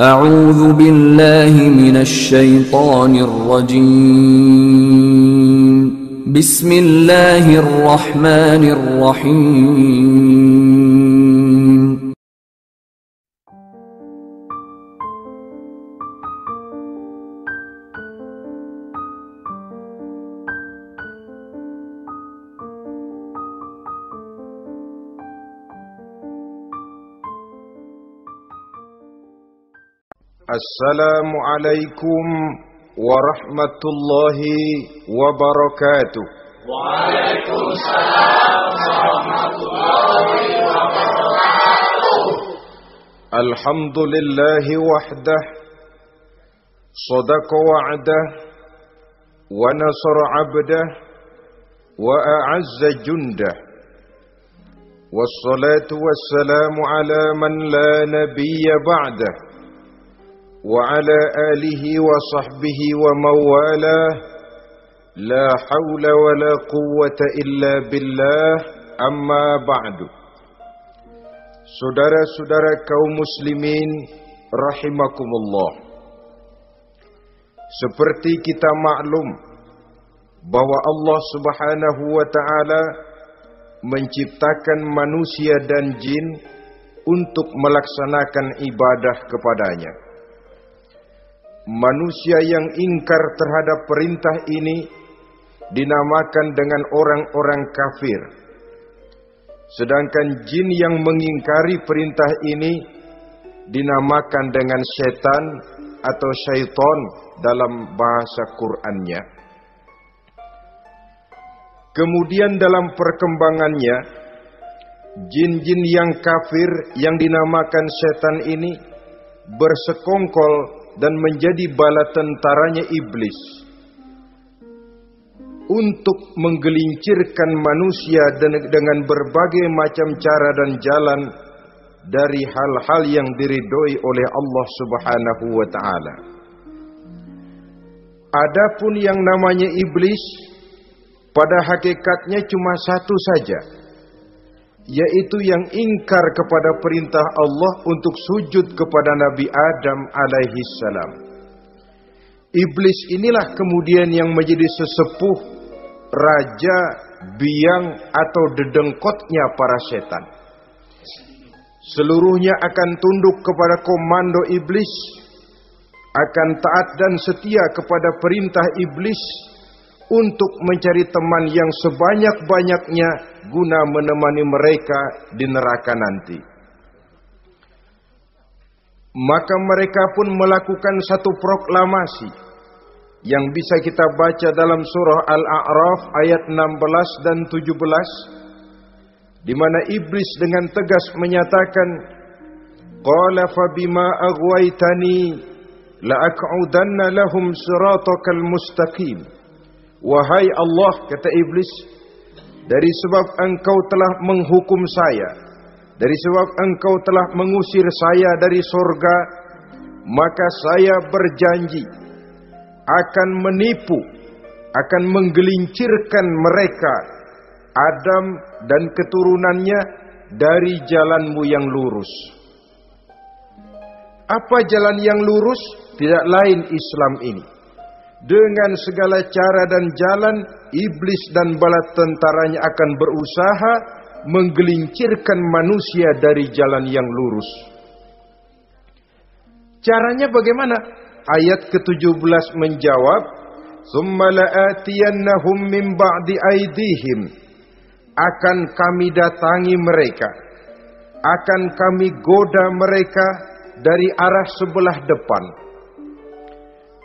أعوذ بالله من الشيطان الرجيم بسم الله الرحمن الرحيم Assalamualaikum warahmatullahi wabarakatuh. Waalaikumsalam warahmatullahi wabarakatuh. Alhamdulillahi wahdah, sadaqa wa'dah, wa nasara abdah, wa a'azza jundah. Wassalatu wassalamu ala man la nabiyya ba'dah. وعلى آله وصحبه وموالاه لا حول ولا قوة إلا بالله أما بعد. Saudara-saudara kaum muslimin rahimakumullah, seperti kita maklum bahwa Allah Subhanahu wa ta'ala menciptakan manusia dan jin untuk melaksanakan ibadah kepadanya. Manusia yang ingkar terhadap perintah ini dinamakan dengan orang-orang kafir. Sedangkan jin yang mengingkari perintah ini dinamakan dengan setan atau syaitan dalam bahasa Qur'annya. Kemudian dalam perkembangannya, jin-jin yang kafir yang dinamakan setan ini bersekongkol dan menjadi bala tentaranya iblis untuk menggelincirkan manusia dengan berbagai macam cara dan jalan dari hal-hal yang diridhoi oleh Allah Subhanahu wa ta'ala. Adapun yang namanya iblis pada hakikatnya cuma satu saja, yaitu yang ingkar kepada perintah Allah untuk sujud kepada Nabi Adam alaihi salam. Iblis inilah kemudian yang menjadi sesepuh, raja, biang atau dedengkotnya para setan. Seluruhnya akan tunduk kepada komando iblis, akan taat dan setia kepada perintah iblis untuk mencari teman yang sebanyak-banyaknya guna menemani mereka di neraka nanti. Maka mereka pun melakukan satu proklamasi yang bisa kita baca dalam surah Al-A'raf ayat 16 dan 17, di mana iblis dengan tegas menyatakan, qala fabima aghwaytani la'aq'udanna lahum siratakal mustaqim. Wahai Allah, kata iblis, dari sebab engkau telah menghukum saya, dari sebab engkau telah mengusir saya dari surga, maka saya berjanji akan menipu, akan menggelincirkan mereka, Adam dan keturunannya, dari jalanmu yang lurus. Apa jalan yang lurus? Tidak lain Islam ini. Dengan segala cara dan jalan, iblis dan bala tentaranya akan berusaha menggelincirkan manusia dari jalan yang lurus. Caranya bagaimana? Ayat ke-17 menjawab, "Tsumma la'atiyannahum min ba'di aydihim." Akan kami datangi mereka, akan kami goda mereka dari arah sebelah depan.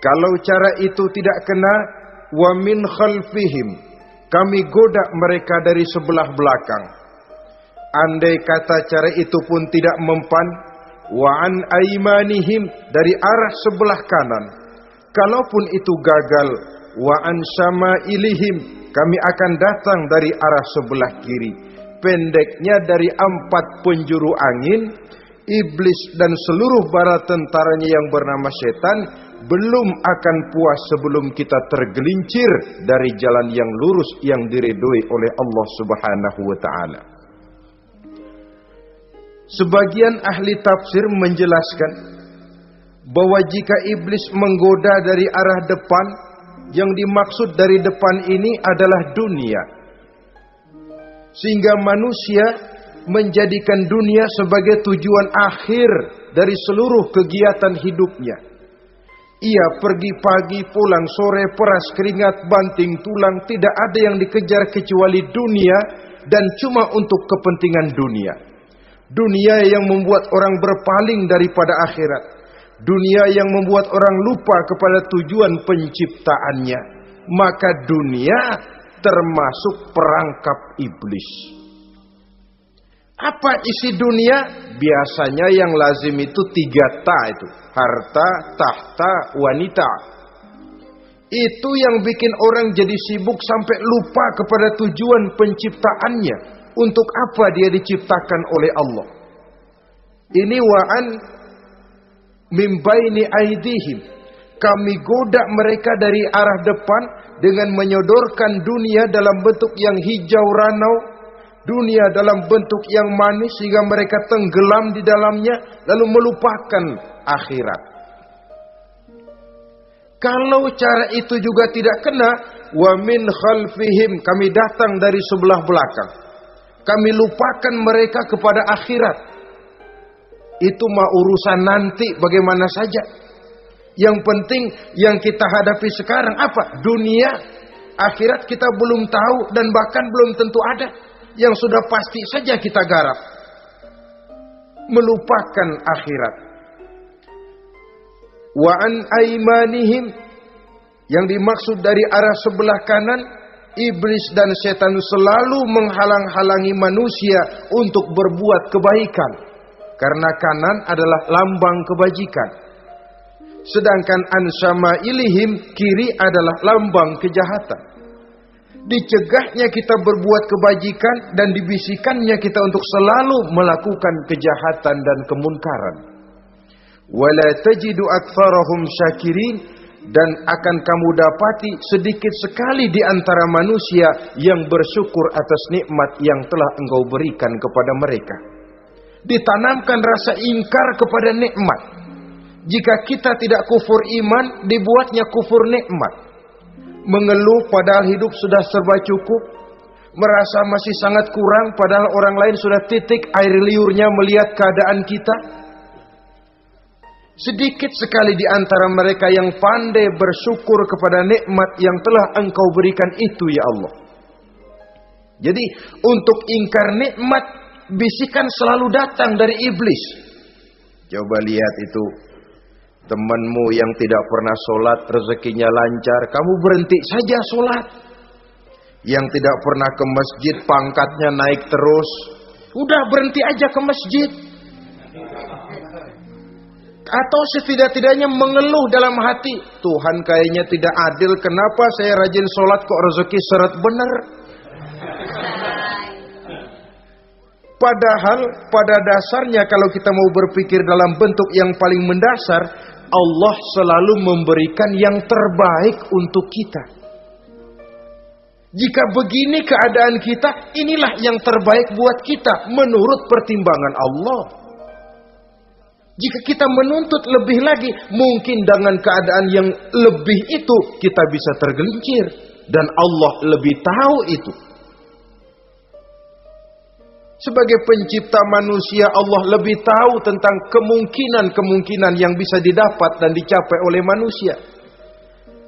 Kalau cara itu tidak kena, wa min khalfihim, kami goda mereka dari sebelah belakang. Andai kata cara itu pun tidak mempan, wa an aimanihim, dari arah sebelah kanan. Kalaupun itu gagal, wa an syama'ilihim, kami akan datang dari arah sebelah kiri. Pendeknya dari 4 penjuru angin, iblis dan seluruh bala tentaranya yang bernama setan belum akan puas sebelum kita tergelincir dari jalan yang lurus yang diridhoi oleh Allah Subhanahu wa ta'ala. Sebagian ahli tafsir menjelaskan bahwa jika iblis menggoda dari arah depan, yang dimaksud dari depan ini adalah dunia. Sehingga manusia menjadikan dunia sebagai tujuan akhir dari seluruh kegiatan hidupnya. Ia pergi pagi, pulang sore, peras keringat, banting tulang, tidak ada yang dikejar kecuali dunia dan cuma untuk kepentingan dunia. Dunia yang membuat orang berpaling daripada akhirat. Dunia yang membuat orang lupa kepada tujuan penciptaannya. Maka dunia termasuk perangkap iblis. Apa isi dunia? Biasanya yang lazim itu 3 ta itu. Harta, tahta, wanita. Itu yang bikin orang jadi sibuk sampai lupa kepada tujuan penciptaannya. Untuk apa dia diciptakan oleh Allah? Ini wa'an mimbaini aidihim. Kami goda mereka dari arah depan dengan menyodorkan dunia dalam bentuk yang hijau ranau, dunia dalam bentuk yang manis sehingga mereka tenggelam di dalamnya lalu melupakan akhirat. Kalau cara itu juga tidak kena, wa min khalfihim, kami datang dari sebelah belakang. Kami lupakan mereka kepada akhirat. Itu mah urusan nanti bagaimana saja. Yang penting yang kita hadapi sekarang apa? Dunia. Akhirat kita belum tahu dan bahkan belum tentu ada. Yang sudah pasti saja kita garap. Melupakan akhirat. Wa an aimanihim, yang dimaksud dari arah sebelah kanan, iblis dan setan selalu menghalang-halangi manusia untuk berbuat kebaikan. Karena kanan adalah lambang kebajikan. Sedangkan ansyama'ilihim, kiri adalah lambang kejahatan. Dicegahnya kita berbuat kebajikan dan dibisikannya kita untuk selalu melakukan kejahatan dan kemunkaran. Wala tajidu aktsarahum syakirin, dan akan kamu dapati sedikit sekali di antara manusia yang bersyukur atas nikmat yang telah engkau berikan kepada mereka. Ditanamkan rasa ingkar kepada nikmat. Jika kita tidak kufur iman, dibuatnya kufur nikmat. Mengeluh padahal hidup sudah serba cukup, merasa masih sangat kurang padahal orang lain sudah titik air liurnya melihat keadaan kita. Sedikit sekali di antara mereka yang pandai bersyukur kepada nikmat yang telah engkau berikan itu ya Allah. Jadi untuk ingkar nikmat, bisikan selalu datang dari iblis. Coba lihat itu, temanmu yang tidak pernah sholat, rezekinya lancar, kamu berhenti saja sholat. Yang tidak pernah ke masjid, pangkatnya naik terus, udah berhenti aja ke masjid. Atau setidak-tidaknya mengeluh dalam hati, Tuhan kayaknya tidak adil, kenapa saya rajin sholat kok rezeki seret benar. Padahal pada dasarnya kalau kita mau berpikir dalam bentuk yang paling mendasar, Allah selalu memberikan yang terbaik untuk kita. Jika begini keadaan kita, inilah yang terbaik buat kita menurut pertimbangan Allah. Jika kita menuntut lebih lagi, mungkin dengan keadaan yang lebih itu kita bisa tergelincir. Dan Allah lebih tahu itu. Sebagai pencipta manusia, Allah lebih tahu tentang kemungkinan-kemungkinan yang bisa didapat dan dicapai oleh manusia.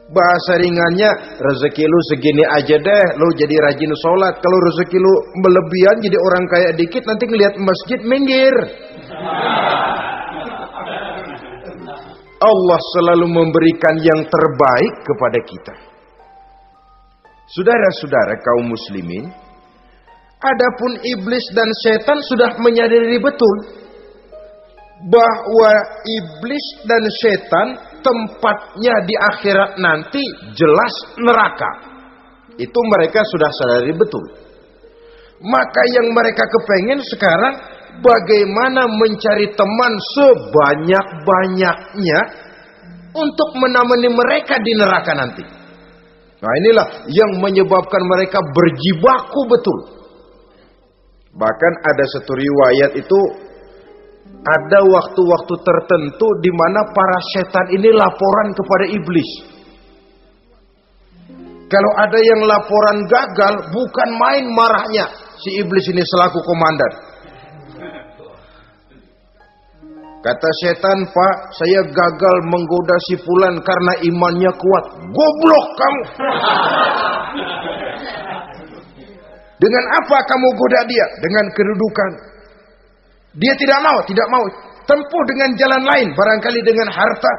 Bahasa ringannya, rezeki lu segini aja deh, lu jadi rajin sholat. Kalau rezeki lu melebihan jadi orang kaya dikit, nanti ngelihat masjid minggir. Allah selalu memberikan yang terbaik kepada kita. Saudara-saudara kaum muslimin, adapun iblis dan setan sudah menyadari betul bahwa iblis dan setan tempatnya di akhirat nanti jelas neraka. Itu mereka sudah sadari betul. Maka yang mereka kepengen sekarang, bagaimana mencari teman sebanyak-banyaknya untuk menemani mereka di neraka nanti. Nah inilah yang menyebabkan mereka berjibaku betul. Bahkan ada satu riwayat itu Ada waktu-waktu tertentu di mana para setan ini laporan kepada iblis. Kalau ada yang laporan gagal, bukan main marahnya si iblis ini selaku komandan. Kata setan, Pak, saya gagal menggoda si fulan karena imannya kuat. Goblok kamu. Dengan apa kamu goda dia? Dengan kedudukan. Dia tidak mau. Tempuh dengan jalan lain, barangkali dengan harta.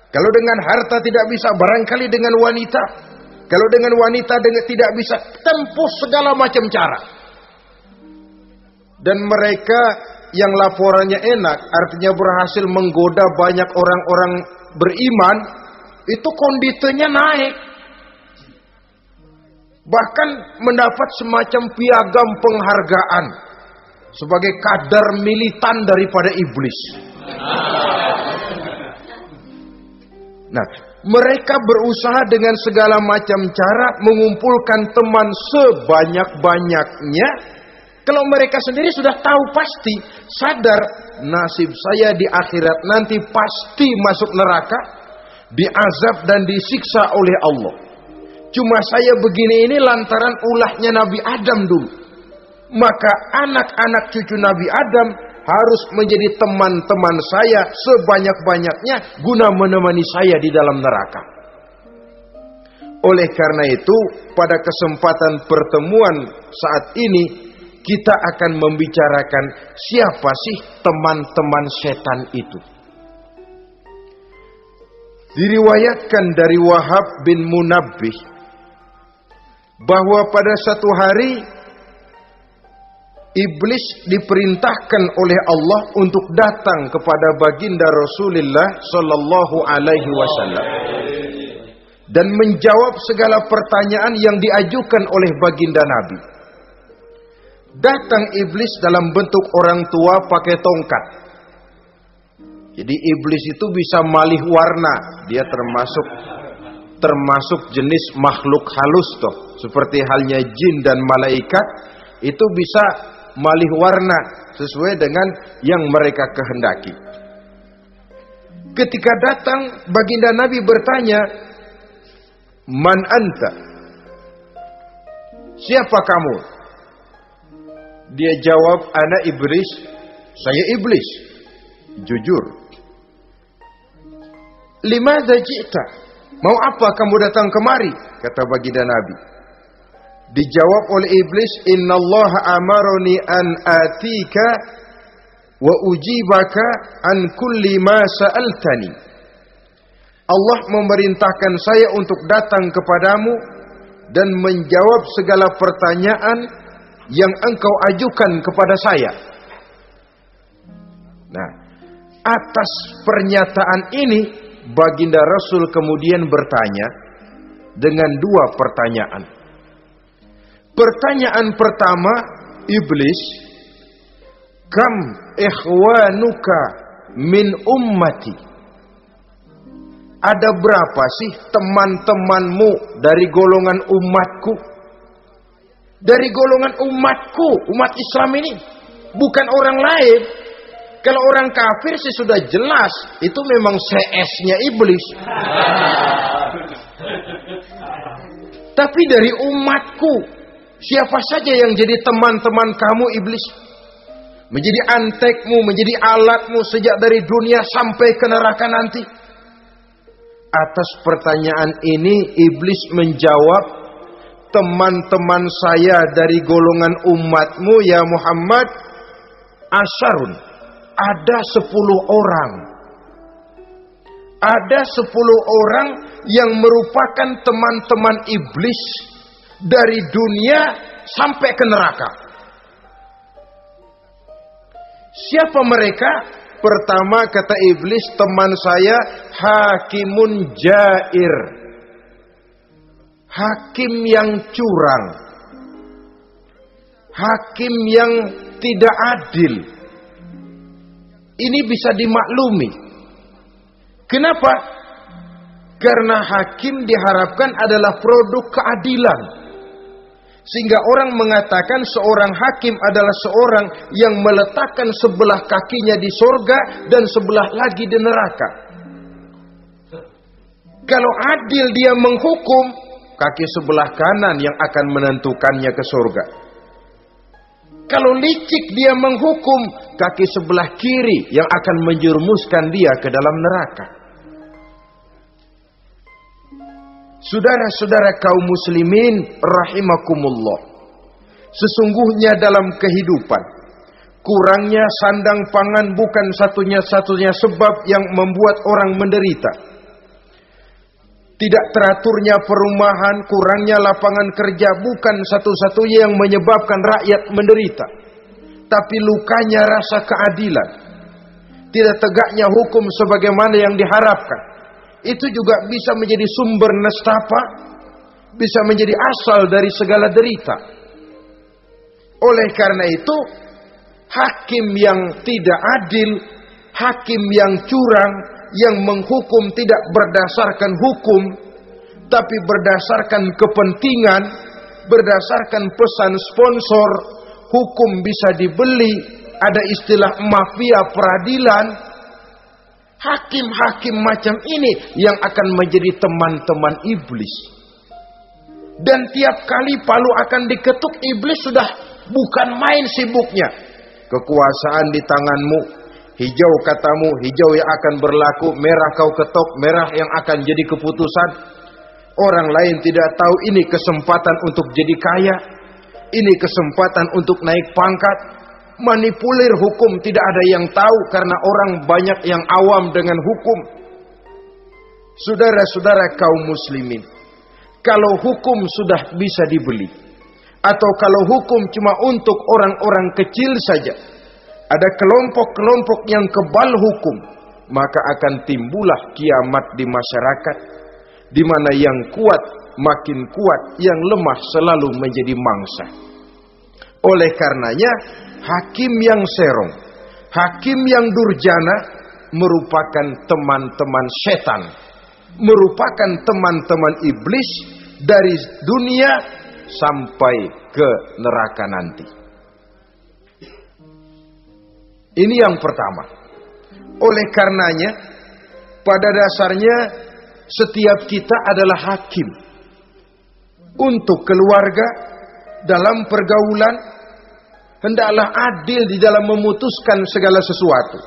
Kalau dengan harta tidak bisa, barangkali dengan wanita. Kalau dengan wanita tidak bisa, tempuh segala macam cara. Dan mereka yang laporannya enak, artinya berhasil menggoda banyak orang-orang beriman, itu konditenya naik. Bahkan mendapat semacam piagam penghargaan sebagai kadar militan daripada iblis. Nah, mereka berusaha dengan segala macam cara mengumpulkan teman sebanyak-banyaknya. Kalau mereka sendiri sudah tahu pasti, sadar nasib saya di akhirat nanti pasti masuk neraka, diazab dan disiksa oleh Allah. Cuma saya begini ini lantaran ulahnya Nabi Adam dulu. Maka anak-anak cucu Nabi Adam harus menjadi teman-teman saya sebanyak-banyaknya guna menemani saya di dalam neraka. Oleh karena itu, pada kesempatan pertemuan saat ini, kita akan membicarakan siapa sih teman-teman setan itu. Diriwayatkan dari Wahab bin Munabbih bahwa pada satu hari iblis diperintahkan oleh Allah untuk datang kepada baginda Rasulullah sallallahu alaihi wasallam dan menjawab segala pertanyaan yang diajukan oleh baginda Nabi. Datang iblis dalam bentuk orang tua pakai tongkat. Jadi iblis itu bisa malih warna. Dia termasuk jenis makhluk halus toh. Seperti halnya jin dan malaikat, itu bisa malih warna sesuai dengan yang mereka kehendaki. Ketika datang, baginda Nabi bertanya, "Man anta?" Siapa kamu? Dia jawab, "Ana iblis." Saya iblis. Jujur. "Limadza ji'ta?" Mau apa kamu datang kemari? Kata baginda Nabi. Dijawab oleh iblis, "Innallaha amaroni an atika wa ujibaka an kulli ma sa'altani." Allah memerintahkan saya untuk datang kepadamu dan menjawab segala pertanyaan yang engkau ajukan kepada saya. Nah, atas pernyataan ini baginda Rasul kemudian bertanya dengan dua pertanyaan. Pertanyaan pertama, iblis, "Kam ikhwanuka min ummati?" Ada berapa sih teman-temanmu dari golongan umatku? Dari golongan umatku, umat Islam ini, bukan orang lain. Kalau orang kafir sih sudah jelas, itu memang CS-nya iblis. Tapi dari umatku, siapa saja yang jadi teman-teman kamu iblis? Menjadi antekmu, menjadi alatmu sejak dari dunia sampai ke neraka nanti. Atas pertanyaan ini iblis menjawab, "Teman-teman saya dari golongan umatmu ya Muhammad, asyarun, ada 10 orang. Ada 10 orang yang merupakan teman-teman iblis dari dunia sampai ke neraka." Siapa mereka? Pertama kata iblis, teman saya hakimun jair. Hakim yang curang. Hakim yang tidak adil. Ini bisa dimaklumi. Kenapa? Karena hakim diharapkan adalah produk keadilan. Sehingga orang mengatakan seorang hakim adalah seorang yang meletakkan sebelah kakinya di surga dan sebelah lagi di neraka. Kalau adil dia menghukum, kaki sebelah kanan yang akan menentukannya ke surga. Kalau licik dia menghukum, kaki sebelah kiri yang akan menjerumuskan dia ke dalam neraka. Saudara-saudara kaum muslimin rahimakumullah, sesungguhnya dalam kehidupan kurangnya sandang pangan bukan satunya-satunya sebab yang membuat orang menderita. Tidak teraturnya perumahan, kurangnya lapangan kerja bukan satu-satunya yang menyebabkan rakyat menderita. Tapi lukanya rasa keadilan, tidak tegaknya hukum sebagaimana yang diharapkan, itu juga bisa menjadi sumber nestapa, bisa menjadi asal dari segala derita. Oleh karena itu, hakim yang tidak adil, hakim yang curang, yang menghukum tidak berdasarkan hukum, tapi berdasarkan kepentingan, berdasarkan pesan sponsor, hukum bisa dibeli, ada istilah mafia peradilan. Hakim-hakim macam ini yang akan menjadi teman-teman iblis. Dan tiap kali palu akan diketuk, iblis sudah bukan main sibuknya. Kekuasaan di tanganmu, hijau katamu, hijau yang akan berlaku, merah kau ketok, merah yang akan jadi keputusan. Orang lain tidak tahu ini kesempatan untuk jadi kaya, ini kesempatan untuk naik pangkat. Manipulir hukum tidak ada yang tahu karena orang banyak yang awam dengan hukum. Saudara-saudara kaum muslimin, kalau hukum sudah bisa dibeli, atau kalau hukum cuma untuk orang-orang kecil saja, ada kelompok-kelompok yang kebal hukum, maka akan timbullah kiamat di masyarakat, di mana yang kuat makin kuat, yang lemah selalu menjadi mangsa. Oleh karenanya, hakim yang serong, hakim yang durjana merupakan teman-teman setan, merupakan teman-teman iblis dari dunia sampai ke neraka nanti. Ini yang pertama. Oleh karenanya, pada dasarnya setiap kita adalah hakim untuk keluarga, dalam pergaulan. Hendaklah adil di dalam memutuskan segala sesuatu.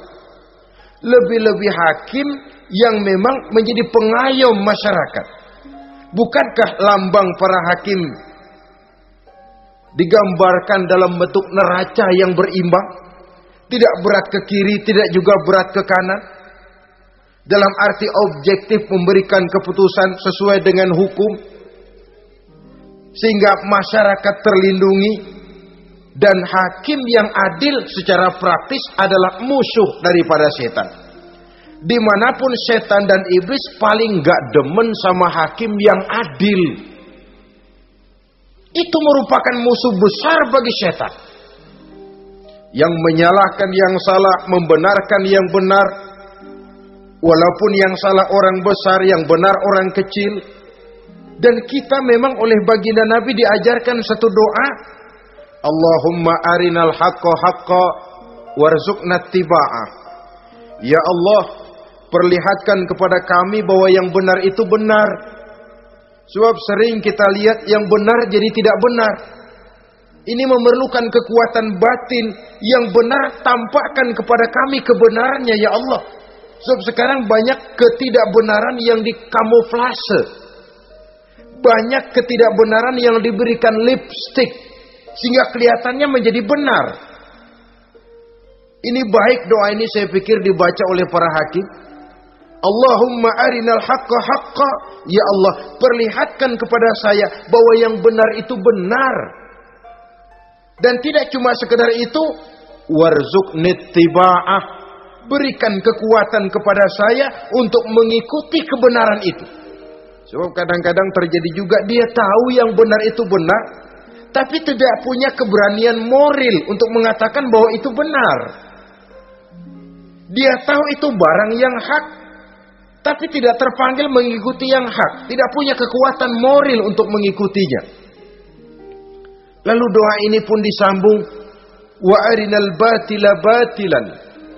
Lebih-lebih hakim yang memang menjadi pengayom masyarakat. Bukankah lambang para hakim digambarkan dalam bentuk neraca yang berimbang? Tidak berat ke kiri, tidak juga berat ke kanan. Dalam arti objektif memberikan keputusan sesuai dengan hukum, sehingga masyarakat terlindungi. Dan hakim yang adil secara praktis adalah musuh daripada setan. Dimanapun setan dan iblis paling gak demen sama hakim yang adil. Itu merupakan musuh besar bagi setan. Yang menyalahkan yang salah, membenarkan yang benar. Walaupun yang salah orang besar, yang benar orang kecil. Dan kita memang oleh baginda Nabi diajarkan satu doa. Allahumma arinal haqqa haqqa warzuqna tiba'ah. Ya Allah, perlihatkan kepada kami bahwa yang benar itu benar. Sebab sering kita lihat yang benar jadi tidak benar. Ini memerlukan kekuatan batin. Yang benar tampakkan kepada kami kebenarannya ya Allah. Sebab sekarang banyak ketidakbenaran yang dikamuflase. Banyak ketidakbenaran yang diberikan lipstick, sehingga kelihatannya menjadi benar. Ini baik doa ini saya pikir dibaca oleh para hakim. Allahumma arinal haqqa haqqa. Ya Allah, perlihatkan kepada saya bahwa yang benar itu benar. Dan tidak cuma sekedar itu, warzuqnit tiba'ah. Berikan kekuatan kepada saya untuk mengikuti kebenaran itu. Sebab kadang-kadang terjadi juga dia tahu yang benar itu benar, tapi tidak punya keberanian moral untuk mengatakan bahwa itu benar. Dia tahu itu barang yang hak, tapi tidak terpanggil mengikuti yang hak. Tidak punya kekuatan moral untuk mengikutinya. Lalu doa ini pun disambung, wa arinal batila batilan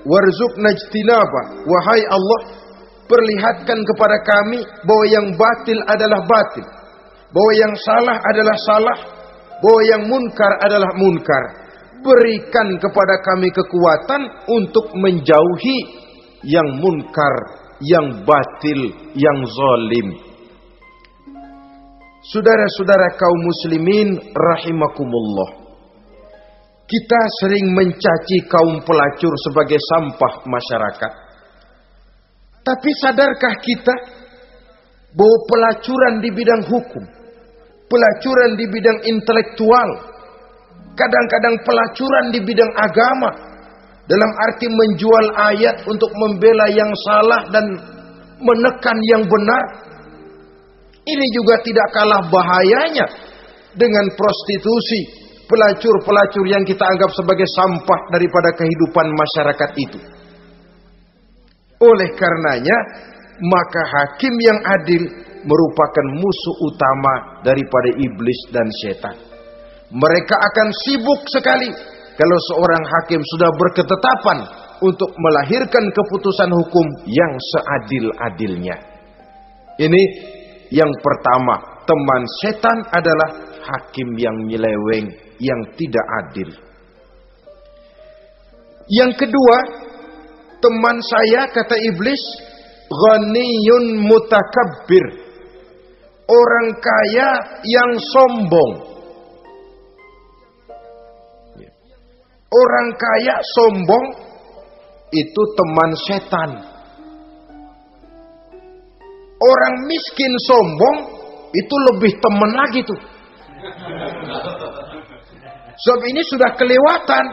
warzuqna ijtinaba. Wahai Allah, perlihatkan kepada kami bahwa yang batil adalah batil, bahwa yang salah adalah salah, bahwa yang munkar adalah munkar. Berikan kepada kami kekuatan untuk menjauhi yang munkar, yang batil, yang zalim. Saudara-saudara kaum muslimin rahimakumullah, kita sering mencaci kaum pelacur sebagai sampah masyarakat. Tapi sadarkah kita bahwa pelacuran di bidang hukum, pelacuran di bidang intelektual, kadang-kadang pelacuran di bidang agama, dalam arti menjual ayat untuk membela yang salah dan menekan yang benar, ini juga tidak kalah bahayanya dengan prostitusi, pelacur-pelacur yang kita anggap sebagai sampah daripada kehidupan masyarakat itu. Oleh karenanya, maka hakim yang adil merupakan musuh utama daripada iblis dan setan. Mereka akan sibuk sekali kalau seorang hakim sudah berketetapan untuk melahirkan keputusan hukum yang seadil-adilnya. Ini yang pertama, teman setan adalah hakim yang nyeleweng, yang tidak adil. Yang kedua, teman saya, kata iblis, ghaniyun mutakabbir, orang kaya yang sombong. Orang kaya sombong itu teman setan. Orang miskin sombong itu lebih teman lagi tuh. Sebab ini sudah kelewatan.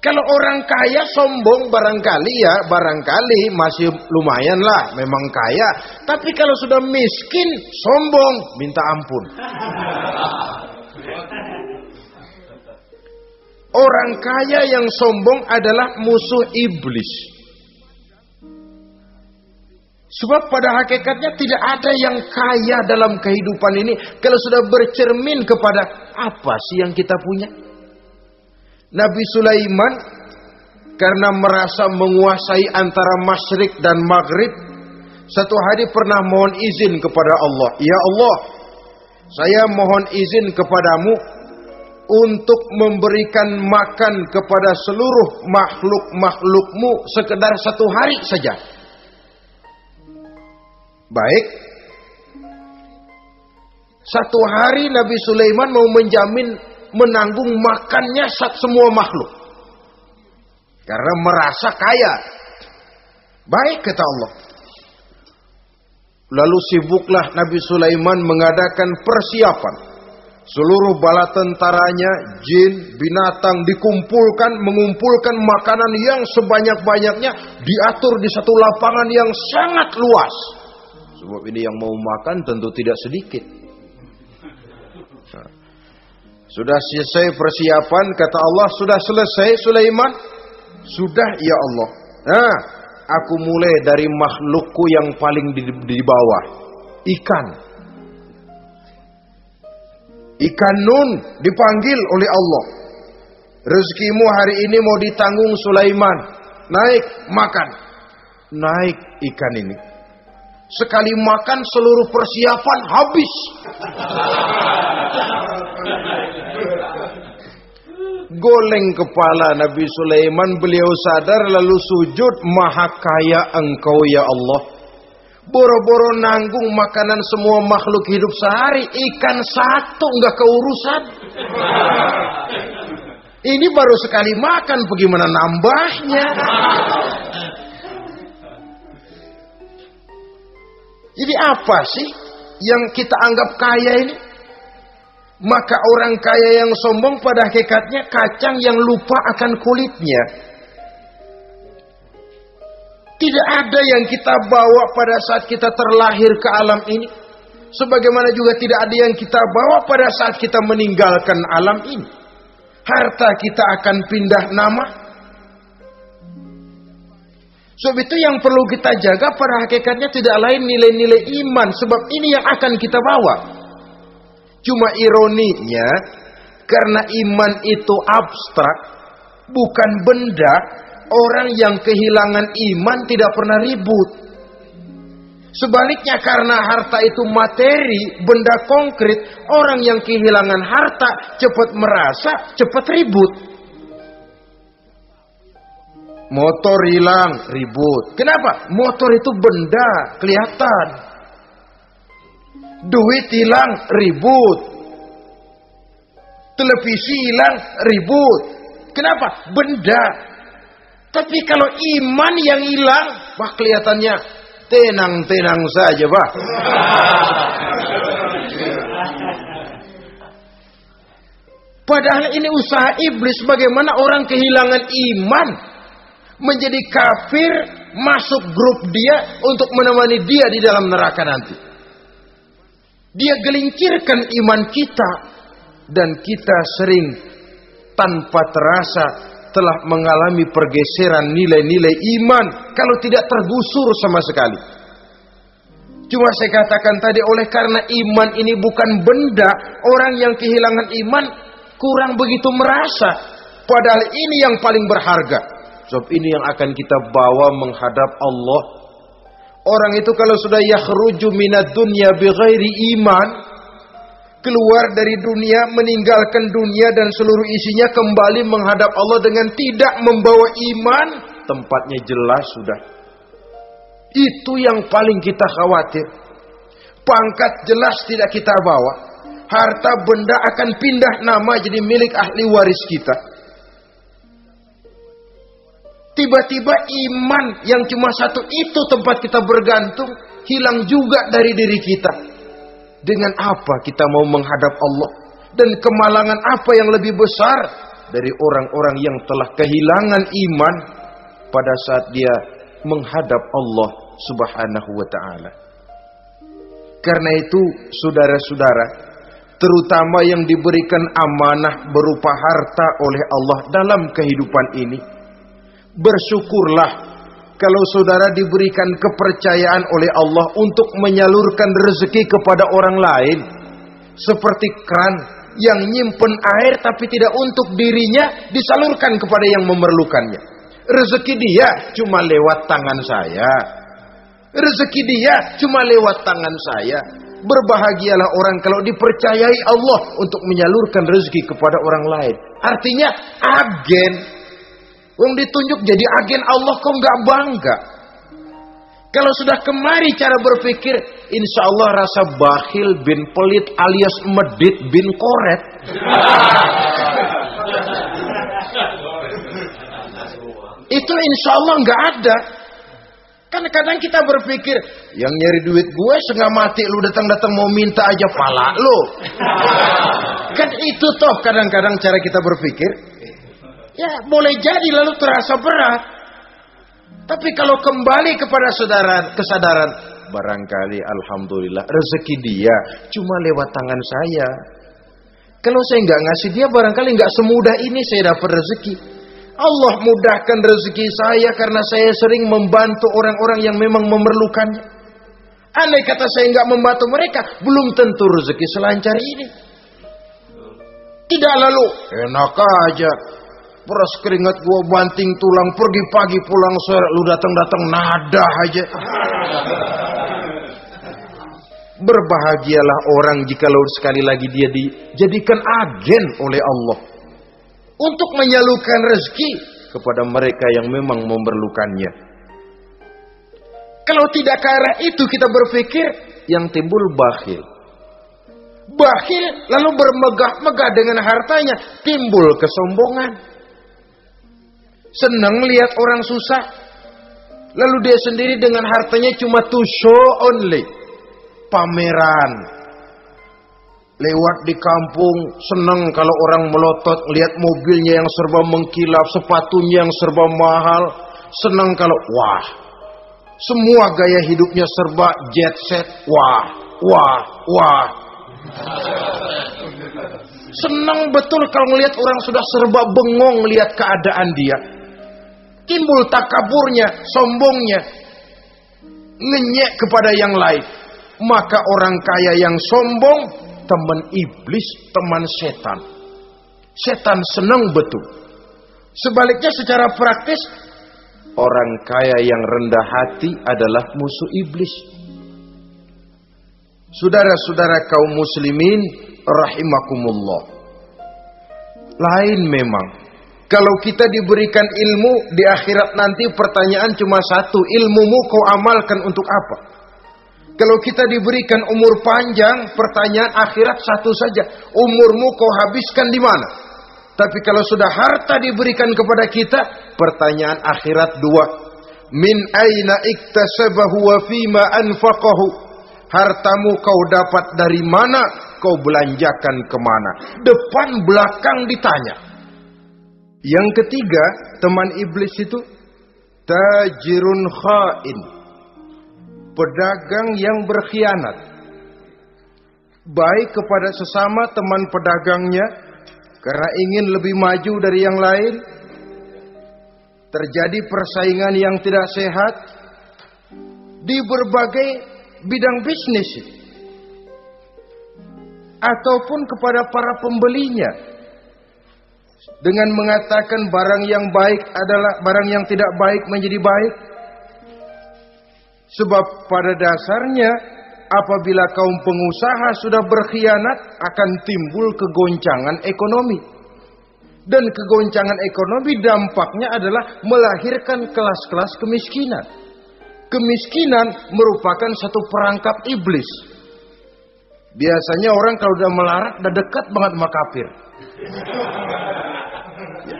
Kalau orang kaya sombong barangkali masih lumayan lah, memang kaya. Tapi kalau sudah miskin sombong, minta ampun. Orang kaya yang sombong adalah musuh iblis. Sebab pada hakikatnya tidak ada yang kaya dalam kehidupan ini kalau sudah bercermin kepada apa sih yang kita punya. Nabi Sulaiman karena merasa menguasai antara masyrik dan maghrib, satu hari pernah mohon izin kepada Allah. Ya Allah, saya mohon izin kepadamu untuk memberikan makan kepada seluruh makhluk-makhlukmu sekedar satu hari saja. Baik. Satu hari Nabi Sulaiman mau menjamin menanggung makannya semua makhluk. Karena merasa kaya. Baik, kata Allah. Lalu sibuklah Nabi Sulaiman mengadakan persiapan. Seluruh bala tentaranya, jin, binatang dikumpulkan, mengumpulkan makanan yang sebanyak-banyaknya, diatur di satu lapangan yang sangat luas. Sebab ini yang mau makan tentu tidak sedikit. Nah, sudah selesai persiapan, kata Allah, sudah selesai Sulaiman? Sudah, ya Allah. Nah, aku mulai dari makhlukku yang paling di bawah. Ikan. Ikan Nun dipanggil oleh Allah. Rezekimu hari ini mau ditanggung Sulaiman. Naik, makan. Naik ikan ini. Sekali makan seluruh persiapan habis. Goleng kepala Nabi Sulaiman, beliau sadar lalu sujud, maha kaya engkau ya Allah. Boro-boro nanggung makanan semua makhluk hidup sehari, ikan satu nggak keurusan. Ini baru sekali makan, bagaimana nambahnya? Jadi apa sih yang kita anggap kaya ini? Maka orang kaya yang sombong pada hakikatnya kacang yang lupa akan kulitnya. Tidak ada yang kita bawa pada saat kita terlahir ke alam ini. Sebagaimana juga tidak ada yang kita bawa pada saat kita meninggalkan alam ini. Harta kita akan pindah nama. Sebab itu yang perlu kita jaga pada hakikatnya tidak lain nilai-nilai iman. Sebab ini yang akan kita bawa. Cuma ironinya, karena iman itu abstrak, bukan benda, orang yang kehilangan iman tidak pernah ribut. Sebaliknya karena harta itu materi, benda konkret, orang yang kehilangan harta cepat merasa, cepat ribut. Motor hilang, ribut. Kenapa? Motor itu benda, kelihatan. Duit hilang, ribut. Televisi hilang, ribut. Kenapa? Benda. Tapi kalau iman yang hilang, wah kelihatannya tenang-tenang saja, Pak. Padahal ini usaha iblis bagaimana orang kehilangan iman, menjadi kafir, masuk grup dia untuk menemani dia di dalam neraka nanti. Dia gelincirkan iman kita, dan kita sering tanpa terasa telah mengalami pergeseran nilai-nilai iman kalau tidak tergusur sama sekali. Cuma saya katakan tadi, oleh karena iman ini bukan benda, orang yang kehilangan iman kurang begitu merasa. Padahal ini yang paling berharga. Sebab ini yang akan kita bawa menghadap Allah. Orang itu kalau sudah yakhruju minad dunya bighairi iman, keluar dari dunia, meninggalkan dunia dan seluruh isinya, kembali menghadap Allah dengan tidak membawa iman, tempatnya jelas sudah. Itu yang paling kita khawatir. Pangkat jelas tidak kita bawa, harta benda akan pindah nama jadi milik ahli waris kita. Tiba-tiba iman yang cuma satu itu tempat kita bergantung, hilang juga dari diri kita. Dengan apa kita mau menghadap Allah? Dan kemalangan apa yang lebih besar dari orang-orang yang telah kehilangan iman pada saat dia menghadap Allah Subhanahu wa ta'ala. Karena itu saudara-saudara, terutama yang diberikan amanah berupa harta oleh Allah dalam kehidupan ini, bersyukurlah kalau saudara diberikan kepercayaan oleh Allah untuk menyalurkan rezeki kepada orang lain. Seperti keran yang nyimpen air tapi tidak untuk dirinya, disalurkan kepada yang memerlukannya. Rezeki dia cuma lewat tangan saya. Rezeki dia cuma lewat tangan saya. Berbahagialah orang kalau dipercayai Allah untuk menyalurkan rezeki kepada orang lain. Artinya agen. Wong ditunjuk jadi agen Allah, kok nggak bangga? Kalau sudah kemari cara berpikir, insya Allah rasa bakhil bin pelit alias medit bin koret. Itu insya Allah nggak ada. Kan kadang kita berpikir, yang nyari duit gue setengah mati, lu datang-datang mau minta aja pala lu. Kan itu toh kadang-kadang cara kita berpikir. Ya boleh jadi lalu terasa berat. Tapi kalau kembali kepada kesadaran, barangkali alhamdulillah rezeki dia cuma lewat tangan saya. Kalau saya nggak ngasih dia, barangkali nggak semudah ini saya dapat rezeki. Allah mudahkan rezeki saya karena saya sering membantu orang-orang yang memang memerlukannya. Andai kata saya nggak membantu mereka, belum tentu rezeki selancar ini. Tidak lalu enak aja, peras keringat gua banting tulang, pergi pagi pulang sore, lu datang-datang nada aja. Berbahagialah orang jikalau sekali lagi dia dijadikan agen oleh Allah untuk menyalurkan rezeki kepada mereka yang memang memerlukannya. Kalau tidak ke arah itu kita berpikir, yang timbul bakhil. Bakhil lalu bermegah-megah dengan hartanya, timbul kesombongan. Senang lihat orang susah, lalu dia sendiri dengan hartanya cuma to show only, pameran. Lewat di kampung, senang kalau orang melotot, lihat mobilnya yang serba mengkilap, sepatunya yang serba mahal. Senang kalau, wah, semua gaya hidupnya serba jet set, wah, wah, wah. Senang betul kalau melihat orang sudah serba bengong lihat keadaan dia. Timbul takaburnya, sombongnya, ngenyek kepada yang lain. Maka orang kaya yang sombong teman iblis, teman setan. Setan senang betul. Sebaliknya secara praktis, orang kaya yang rendah hati adalah musuh iblis. Saudara-saudara kaum muslimin rahimakumullah. Lain memang. Kalau kita diberikan ilmu di akhirat nanti pertanyaan cuma satu, ilmumu kau amalkan untuk apa? Kalau kita diberikan umur panjang, pertanyaan akhirat satu saja, umurmu kau habiskan di mana? Tapi kalau sudah harta diberikan kepada kita, pertanyaan akhirat dua. Min aina iktasabahu wa fima anfaqahu. Hartamu kau dapat dari mana, kau belanjakan kemana? Depan belakang ditanya. Yang ketiga, teman iblis itu tajirun khain. Pedagang yang berkhianat. Baik kepada sesama teman pedagangnya, karena ingin lebih maju dari yang lain. Terjadi persaingan yang tidak sehat di berbagai bidang bisnis. Ataupun kepada para pembelinya. Dengan mengatakan barang yang baik adalah barang yang tidak baik menjadi baik. Sebab pada dasarnya apabila kaum pengusaha sudah berkhianat akan timbul kegoncangan ekonomi. Dan kegoncangan ekonomi dampaknya adalah melahirkan kelas-kelas kemiskinan. Kemiskinan merupakan satu perangkap iblis. Biasanya orang kalau udah melarat udah dekat banget sama kafir.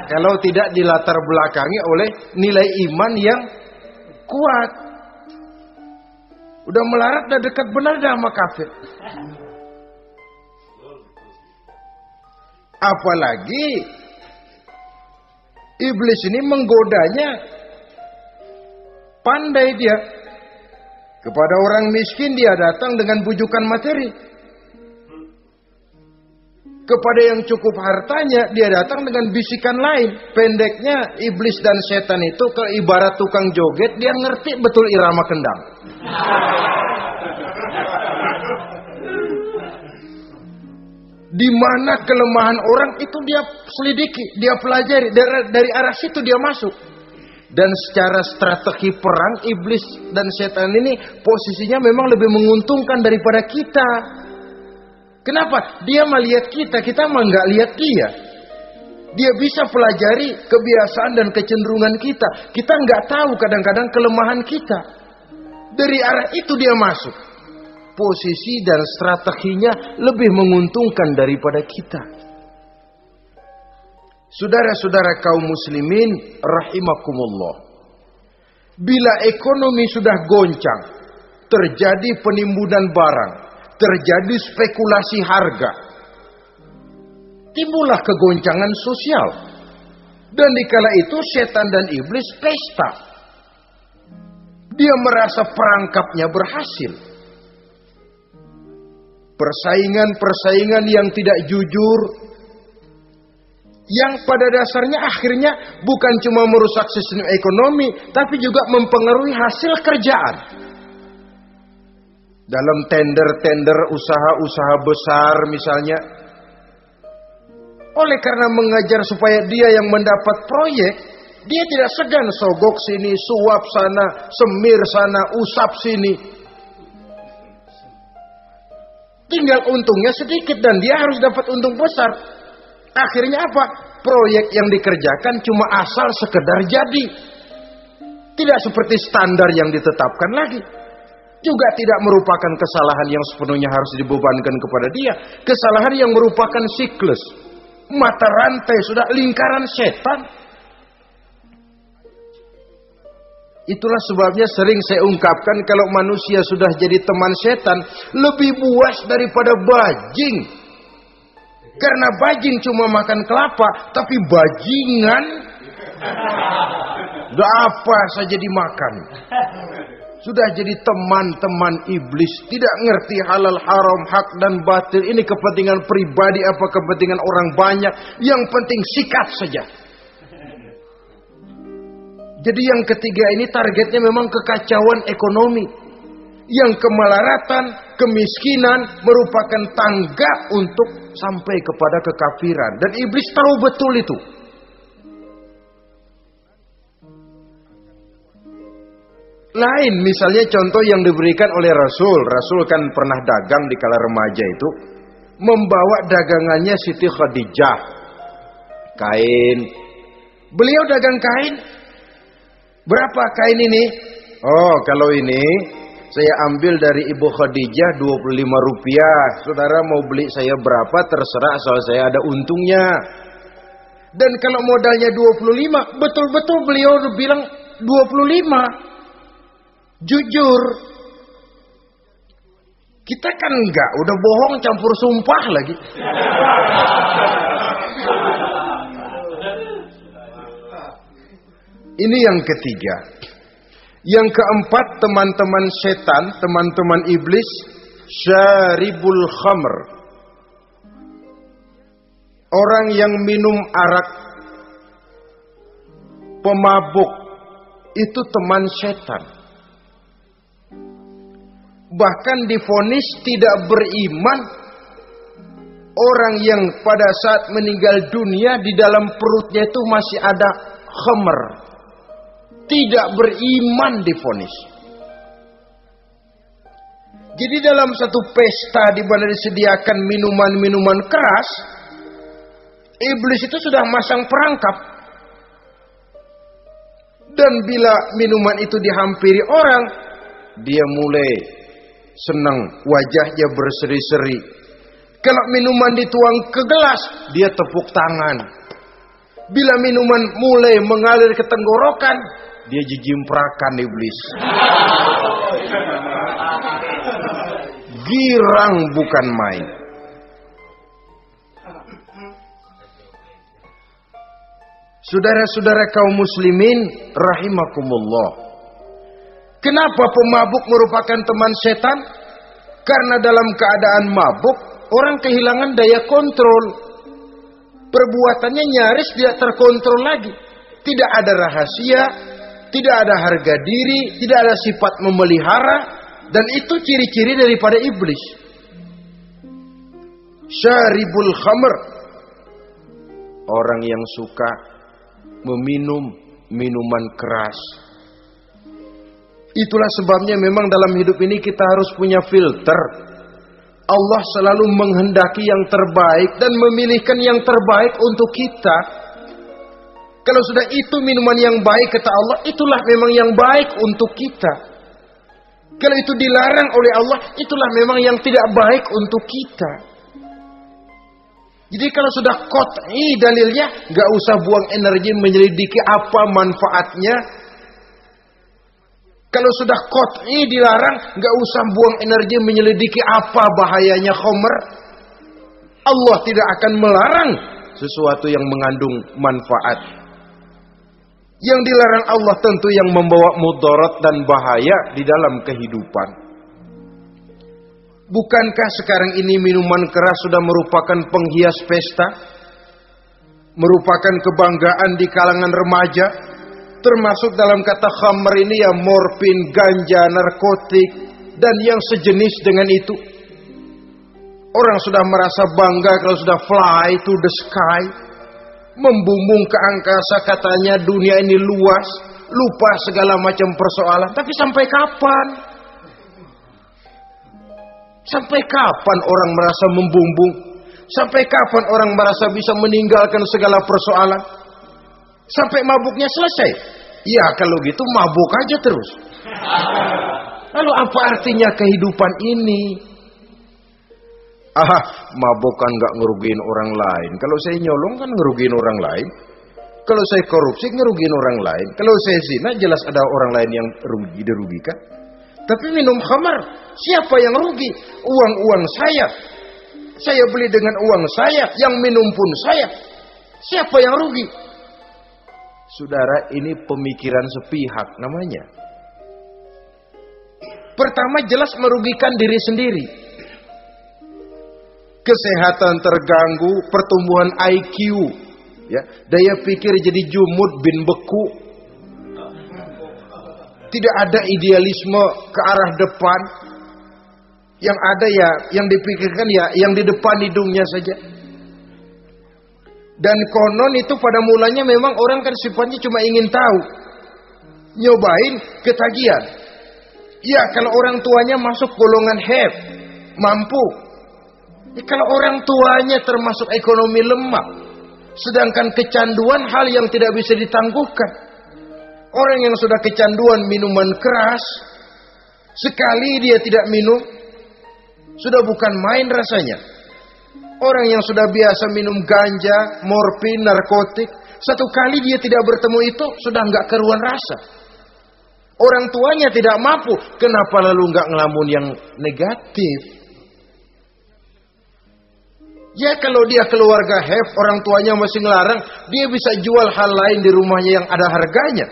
Kalau tidak dilatar belakangi oleh nilai iman yang kuat. Udah melarat udah dekat benar dah sama kafir. Apalagi iblis ini menggodanya pandai dia. Kepada orang miskin dia datang dengan bujukan materi. Kepada yang cukup hartanya dia datang dengan bisikan lain. Pendeknya iblis dan setan itu kalau ibarat tukang joget, dia ngerti betul irama kendang. Di mana kelemahan orang itu dia selidiki, dia pelajari, dari arah situ dia masuk. Dan secara strategi perang, iblis dan setan ini posisinya memang lebih menguntungkan daripada kita. Kenapa? Dia melihat kita mah nggak lihat dia. Dia bisa pelajari kebiasaan dan kecenderungan kita. Kita nggak tahu kadang-kadang kelemahan kita. Dari arah itu dia masuk. Posisi dan strateginya lebih menguntungkan daripada kita. Saudara-saudara kaum muslimin rahimakumullah. Bila ekonomi sudah goncang, terjadi penimbunan barang, terjadi spekulasi harga, timbullah kegoncangan sosial. Dan dikala itu setan dan iblis pesta. Dia merasa perangkapnya berhasil. Persaingan-persaingan yang tidak jujur, yang pada dasarnya akhirnya bukan cuma merusak sistem ekonomi, tapi juga mempengaruhi hasil kerjaan. Dalam tender-tender usaha-usaha besar misalnya, oleh karena mengajar supaya dia yang mendapat proyek, dia tidak segan sogok sini, suap sana, semir sana, usap sini. Tinggal untungnya sedikit dan dia harus dapat untung besar. Akhirnya apa? Proyek yang dikerjakan cuma asal sekedar jadi. Tidak seperti standar yang ditetapkan lagi. Juga tidak merupakan kesalahan yang sepenuhnya harus dibebankan kepada dia. Kesalahan yang merupakan siklus. Mata rantai sudah lingkaran setan. Itulah sebabnya sering saya ungkapkan kalau manusia sudah jadi teman setan, lebih buas daripada bajing. Karena bajing cuma makan kelapa, tapi bajingan udah apa saja dimakan. Sudah jadi teman-teman iblis, tidak ngerti halal haram, hak dan batil. Ini kepentingan pribadi apa kepentingan orang banyak, yang penting sikat saja. Jadi yang ketiga ini targetnya memang kekacauan ekonomi. Yang kemelaratan, kemiskinan merupakan tangga untuk sampai kepada kekafiran. Dan iblis tahu betul itu. Lain misalnya contoh yang diberikan oleh Rasul. Rasul kan pernah dagang di kala remaja itu. Membawa dagangannya Siti Khadijah. Kain. Beliau dagang kain. Berapa kain ini? Oh, kalau ini saya ambil dari Ibu Khadijah 25 rupiah. Saudara mau beli saya berapa terserah asal saya ada untungnya. Dan kalau modalnya 25, betul-betul beliau bilang 25. Jujur. Kita kan enggak, udah bohong campur sumpah lagi. Ini yang ketiga. Yang keempat, teman-teman setan, teman-teman iblis, syaribul khamr. Orang yang minum arak, pemabuk, itu teman setan. Bahkan divonis tidak beriman orang yang pada saat meninggal dunia di dalam perutnya itu masih ada khamr. Tidak beriman divonis. Jadi dalam satu pesta di mana disediakan minuman-minuman keras, iblis itu sudah masang perangkap. Dan bila minuman itu dihampiri orang, dia mulai senang, wajahnya berseri-seri. Kalau minuman dituang ke gelas, dia tepuk tangan. Bila minuman mulai mengalir ke tenggorokan, dia jijimprakan iblis. Girang bukan main. Saudara-saudara kaum muslimin rahimakumullah. Kenapa pemabuk merupakan teman setan? Karena dalam keadaan mabuk, orang kehilangan daya kontrol. Perbuatannya nyaris tidak terkontrol lagi. Tidak ada rahasia, tidak ada harga diri, tidak ada sifat memelihara. Dan itu ciri-ciri daripada iblis. Syaribul khamr. Orang yang suka meminum minuman keras. Itulah sebabnya memang dalam hidup ini kita harus punya filter. Allah selalu menghendaki yang terbaik dan memilihkan yang terbaik untuk kita. Kalau sudah itu minuman yang baik kata Allah, itulah memang yang baik untuk kita. Kalau itu dilarang oleh Allah, itulah memang yang tidak baik untuk kita. Jadi kalau sudah qat'i dalilnya, gak usah buang energi menyelidiki apa manfaatnya. Kalau sudah qat'i dilarang, gak usah buang energi menyelidiki apa bahayanya khamr. Allah tidak akan melarang sesuatu yang mengandung manfaat. Yang dilarang Allah tentu yang membawa mudarat dan bahaya di dalam kehidupan. Bukankah sekarang ini minuman keras sudah merupakan penghias pesta? Merupakan kebanggaan di kalangan remaja? Termasuk dalam kata khamr ini ya morfin, ganja, narkotik, dan yang sejenis dengan itu. Orang sudah merasa bangga kalau sudah fly to the sky. Membumbung ke angkasa katanya dunia ini luas. Lupa segala macam persoalan. Tapi sampai kapan? Sampai kapan orang merasa membumbung? Sampai kapan orang merasa bisa meninggalkan segala persoalan? Sampai mabuknya selesai? Ya kalau gitu mabuk aja terus. Lalu apa artinya kehidupan ini? Mabuk kan gak ngerugiin orang lain. Kalau saya nyolong kan ngerugiin orang lain. Kalau saya korupsi ngerugiin orang lain. Kalau saya zina jelas ada orang lain yang dirugikan. Tapi minum khamar, siapa yang rugi? Uang-uang saya. Saya beli dengan uang saya, yang minum pun saya. Siapa yang rugi? Saudara, ini pemikiran sepihak namanya. Pertama jelas merugikan diri sendiri. Kesehatan terganggu, pertumbuhan IQ, ya, daya pikir jadi jumud bin beku. Tidak ada idealisme ke arah depan. Yang ada ya, yang dipikirkan ya, yang di depan hidungnya saja. Dan konon itu pada mulanya memang orang kan sifatnya cuma ingin tahu. Nyobain, ketagihan. Ya kalau orang tuanya masuk golongan have, mampu. Ya, kalau orang tuanya termasuk ekonomi lemah, sedangkan kecanduan hal yang tidak bisa ditangguhkan. Orang yang sudah kecanduan minuman keras, sekali dia tidak minum, sudah bukan main rasanya. Orang yang sudah biasa minum ganja, morfin, narkotik, satu kali dia tidak bertemu itu, sudah nggak keruan rasa. Orang tuanya tidak mampu, kenapa lalu nggak ngelamun yang negatif? Ya kalau dia keluarga have, orang tuanya masih ngelarang, dia bisa jual hal lain di rumahnya yang ada harganya.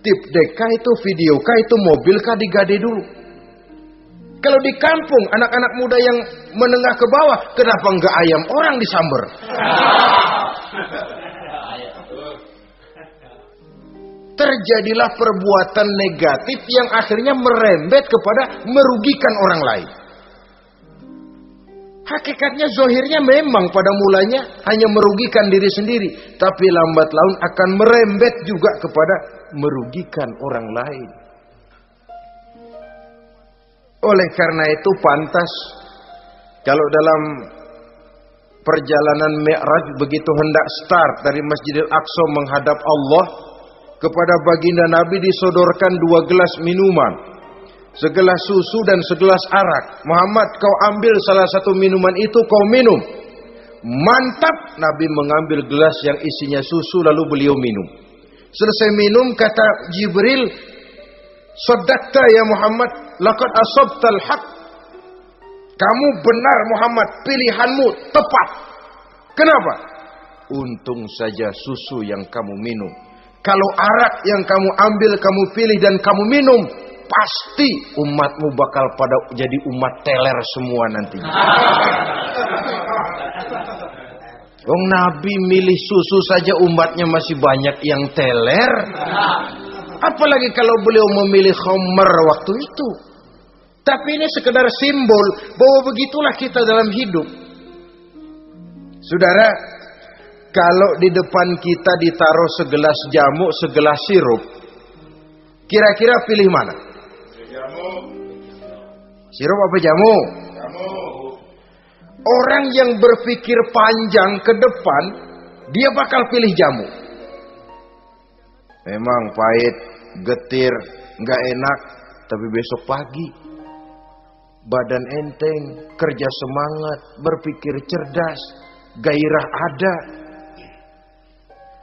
Tip deka itu, video kah itu, mobil kah digade dulu. Kalau di kampung, anak-anak muda yang menengah ke bawah, kenapa enggak ayam orang disamber? Terjadilah perbuatan negatif yang akhirnya merembet kepada merugikan orang lain. Hakikatnya zohirnya memang pada mulanya hanya merugikan diri sendiri, tapi lambat laun akan merembet juga kepada merugikan orang lain. Oleh karena itu pantas kalau dalam perjalanan Mi'raj begitu hendak start dari Masjidil Aqsa menghadap Allah, kepada baginda Nabi disodorkan 2 gelas minuman, segelas susu dan segelas arak. Muhammad, kau ambil salah satu minuman itu, kau minum. Mantap. Nabi mengambil gelas yang isinya susu lalu beliau minum. Selesai minum kata Jibril, "Shaddaqta ya Muhammad, laqad asabtal haq." Kamu benar Muhammad, pilihanmu tepat. Kenapa? Untung saja susu yang kamu minum. Kalau arak yang kamu ambil, kamu pilih dan kamu minum, pasti umatmu bakal pada jadi umat teler semua nantinya. Nabi milih susu saja umatnya masih banyak yang teler. Apalagi kalau beliau memilih khamr waktu itu. Tapi ini sekedar simbol bahwa begitulah kita dalam hidup. Saudara, kalau di depan kita ditaruh segelas jamu, segelas sirup, kira-kira pilih mana? Sirup apa jamu? Orang yang berpikir panjang ke depan, dia bakal pilih jamu. Memang pahit, getir, nggak enak, tapi besok pagi badan enteng, kerja semangat, berpikir cerdas, gairah ada.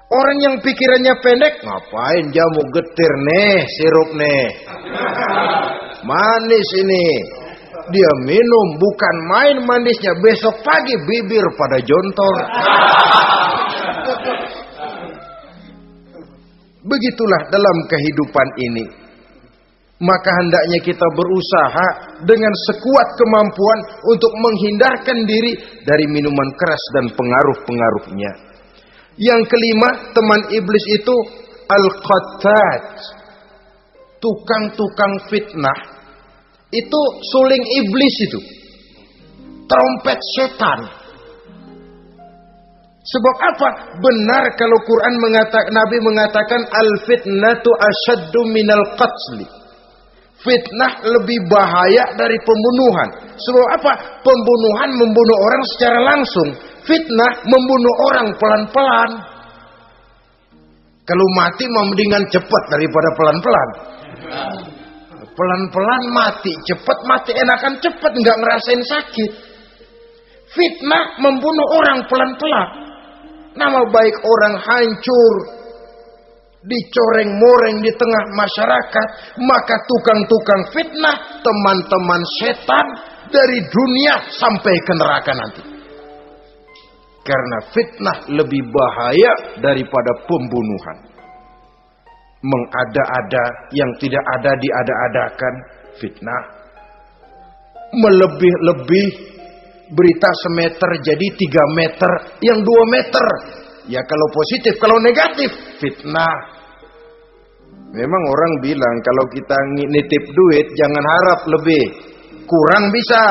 Orang yang pikirannya pendek, ngapain jamu getir nih, sirup nih, manis ini. Dia minum, bukan main manisnya, besok pagi bibir pada jontor. Begitulah dalam kehidupan ini. Maka hendaknya kita berusaha dengan sekuat kemampuan untuk menghindarkan diri dari minuman keras dan pengaruh-pengaruhnya. Yang kelima, teman iblis itu al-qattat, tukang-tukang fitnah. Itu suling iblis itu, trompet setan. Sebab apa? Benar kalau Quran mengatakan, Nabi mengatakan al-fitnatu asyaddu minal qatli. Fitnah lebih bahaya dari pembunuhan. Sebab apa? Pembunuhan membunuh orang secara langsung. Fitnah membunuh orang pelan-pelan. Kalau mati mendingan cepat daripada pelan-pelan. Pelan-pelan mati, cepat mati enakan cepat, nggak ngerasain sakit. Fitnah membunuh orang pelan-pelan. Nama baik orang hancur, dicoreng-moreng di tengah masyarakat. Maka tukang-tukang fitnah, teman-teman setan dari dunia sampai ke neraka nanti. Karena fitnah lebih bahaya daripada pembunuhan. Mengada-ada yang tidak ada diada-adakan, fitnah. Melebih-lebih, berita semeter jadi 3 meter, yang 2 meter. Ya kalau positif, kalau negatif, fitnah. Memang orang bilang kalau kita nitip duit jangan harap lebih, kurang bisa.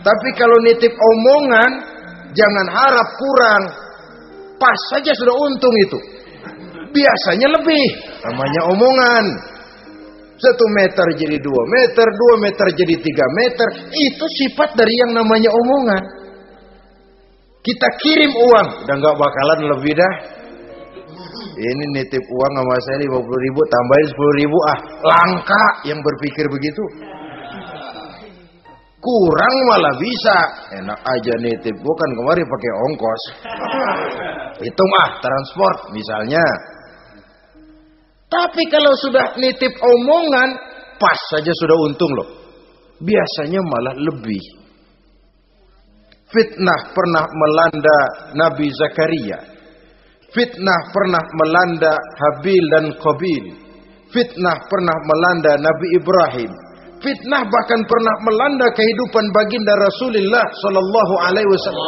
Tapi kalau nitip omongan jangan harap kurang, pas saja sudah untung itu. Biasanya lebih, namanya omongan. 1 meter jadi 2 meter, 2 meter jadi 3 meter. Itu sifat dari yang namanya omongan. Kita kirim uang, udah gak bakalan lebih dah. Ini nitip uang sama saya 50.000, tambahin 10.000, langka yang berpikir begitu. Kurang malah bisa. Enak aja nitip, gua kan kemarin pakai ongkos. Hitung transport misalnya. Tapi kalau sudah nitip omongan, pas saja sudah untung loh. Biasanya malah lebih. Fitnah pernah melanda Nabi Zakaria. Fitnah pernah melanda Habil dan Qabil. Fitnah pernah melanda Nabi Ibrahim. Fitnah bahkan pernah melanda kehidupan baginda Rasulullah sallallahu alaihi wasallam.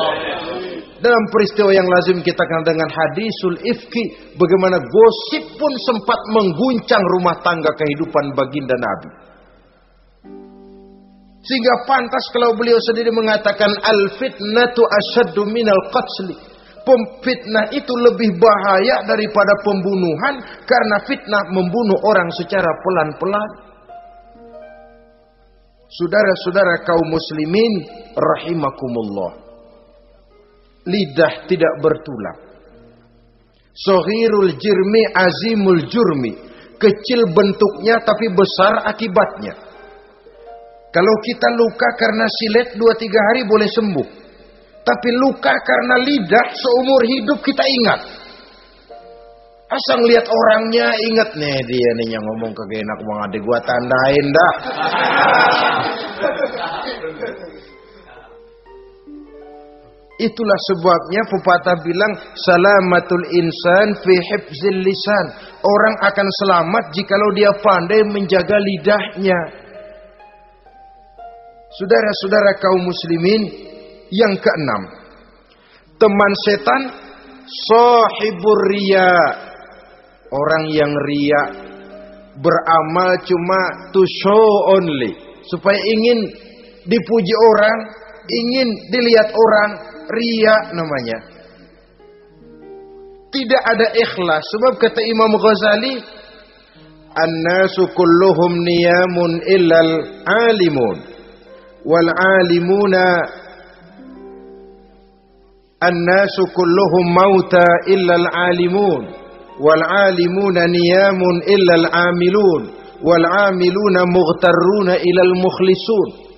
Dalam peristiwa yang lazim kita kenal dengan hadisul ifki, bagaimana gosip pun sempat mengguncang rumah tangga kehidupan baginda Nabi. Sehingga pantas kalau beliau sendiri mengatakan al-fitnatu asyaddu minal qatli. Fitnah itu lebih bahaya daripada pembunuhan, karena fitnah membunuh orang secara pelan-pelan. Saudara-saudara kaum muslimin rahimakumullah, lidah tidak bertulang. Shaghirul jirmi azimul jurmi. Kecil bentuknya tapi besar akibatnya. Kalau kita luka karena silet 2-3 hari boleh sembuh. Tapi luka karena lidah seumur hidup kita ingat. Asal lihat orangnya ingat nih, dia nih yang ngomong kagak enak bang, adik gua tandain dah. Itulah sebabnya pepatah bilang salamatul insan fi hifzil lisan. Orang akan selamat jikalau dia pandai menjaga lidahnya. Saudara-saudara kaum muslimin, yang keenam, teman setan sahibur riya. Orang yang riya, beramal cuma to show only, supaya ingin dipuji orang, ingin dilihat orang, riya namanya. Tidak ada ikhlas. Sebab kata Imam Ghazali, an-nasu kulluhum niyamun illal alimun, wal alimuna an-nasu kulluhum mauta illal alimun, wal alimuna niyamun illal amilun, wal amiluna mughtarruna ilal mukhlisun.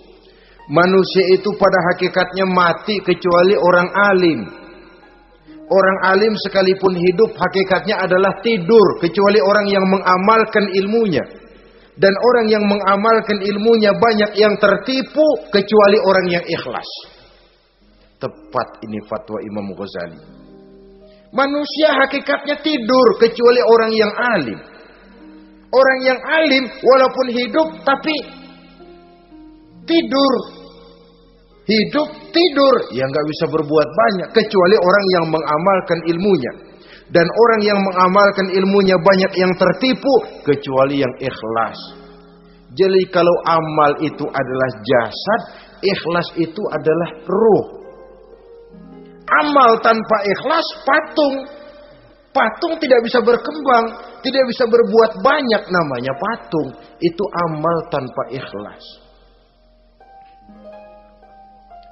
Manusia itu pada hakikatnya mati kecuali orang alim. Orang alim sekalipun hidup hakikatnya adalah tidur, kecuali orang yang mengamalkan ilmunya. Dan orang yang mengamalkan ilmunya banyak yang tertipu kecuali orang yang ikhlas. Tepat ini fatwa Imam Ghazali. Manusia hakikatnya tidur kecuali orang yang alim. Orang yang alim walaupun hidup tapi tidur. Hidup tidur, ya nggak bisa berbuat banyak kecuali orang yang mengamalkan ilmunya. Dan orang yang mengamalkan ilmunya banyak yang tertipu kecuali yang ikhlas. Jadi kalau amal itu adalah jasad, ikhlas itu adalah ruh. Amal tanpa ikhlas patung. Patung tidak bisa berkembang, tidak bisa berbuat banyak, namanya patung. Itu amal tanpa ikhlas.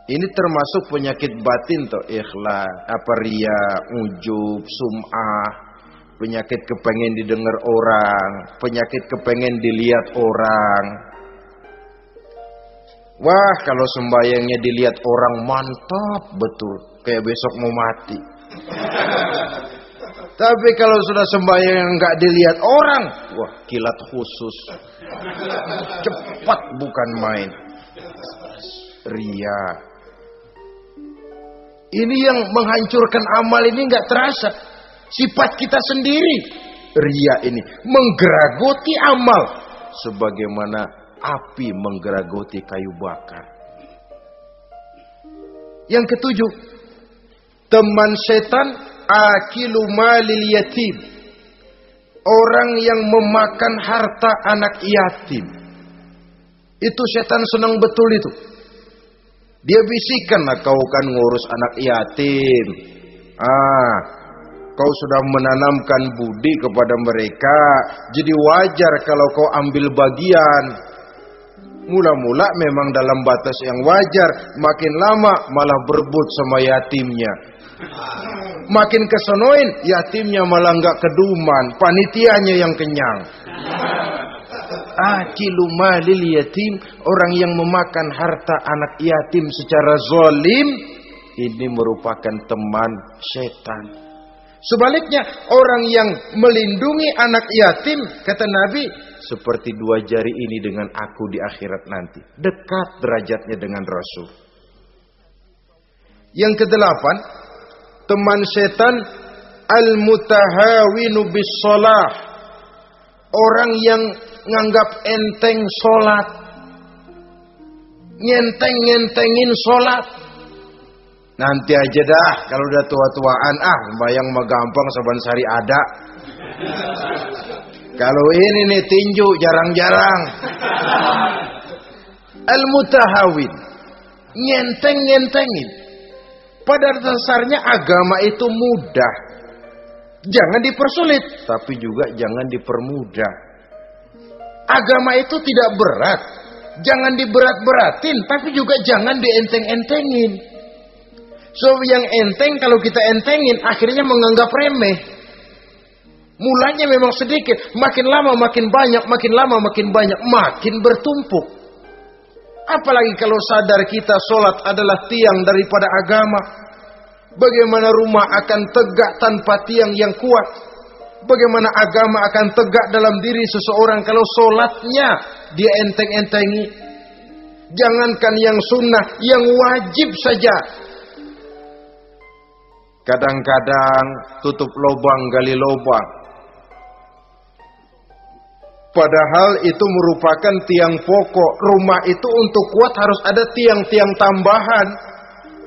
Ini termasuk penyakit batin toh, ikhlas, riya, ujub, sum'ah, penyakit kepengen didengar orang, penyakit kepengen dilihat orang. Wah, kalau sembayangnya dilihat orang mantap betul, kayak besok mau mati. Tapi kalau sudah sembahyang nggak dilihat orang, wah kilat khusus, cepat bukan main. Riya. Ini yang menghancurkan amal ini nggak terasa. Sifat kita sendiri. Riya ini menggeragoti amal. Sebagaimana api menggeragoti kayu bakar. Yang ketujuh. Teman setan akilu malil yatim. orang yang memakan harta anak yatim. Itu setan senang betul itu. Dia bisikan, nah, kau kan ngurus anak yatim. Kau sudah menanamkan budi kepada mereka. Jadi wajar kalau kau ambil bagian. Mula-mula memang dalam batas yang wajar. Makin lama malah berebut sama yatimnya. Makin kesonoin, yatimnya malah nggak keduman. Panitianya yang kenyang. Akilu malil yatim, orang yang memakan harta anak yatim secara zalim, ini merupakan teman setan. Sebaliknya, orang yang melindungi anak yatim, kata Nabi, seperti dua jari ini dengan aku di akhirat nanti. Dekat derajatnya dengan Rasul. Yang kedelapan, teman setan al-mutahawinu bis shalah. Orang yang nganggap enteng sholat, ngenteng-ngentengin sholat. Nanti aja dah, kalau udah tua-tuaan, sembahyang mah gampang, saban sari ada. Kalau ini nih tinju jarang-jarang. Al-mutahawin, ngenteng-ngentengin. Pada dasarnya agama itu mudah. Jangan dipersulit, tapi juga jangan dipermudah. Agama itu tidak berat. Jangan diberat-beratin, tapi juga jangan dienteng-entengin. So yang enteng kalau kita entengin, akhirnya menganggap remeh. Mulanya memang sedikit, makin lama makin banyak, makin lama makin banyak, makin bertumpuk. Apalagi kalau sadar kita sholat adalah tiang daripada agama. Bagaimana rumah akan tegak tanpa tiang yang kuat? Bagaimana agama akan tegak dalam diri seseorang kalau sholatnya dia enteng-entengi? Jangankan yang sunnah, yang wajib saja. Kadang-kadang tutup lubang gali lubang. Padahal itu merupakan tiang pokok. Rumah itu untuk kuat harus ada tiang-tiang tambahan.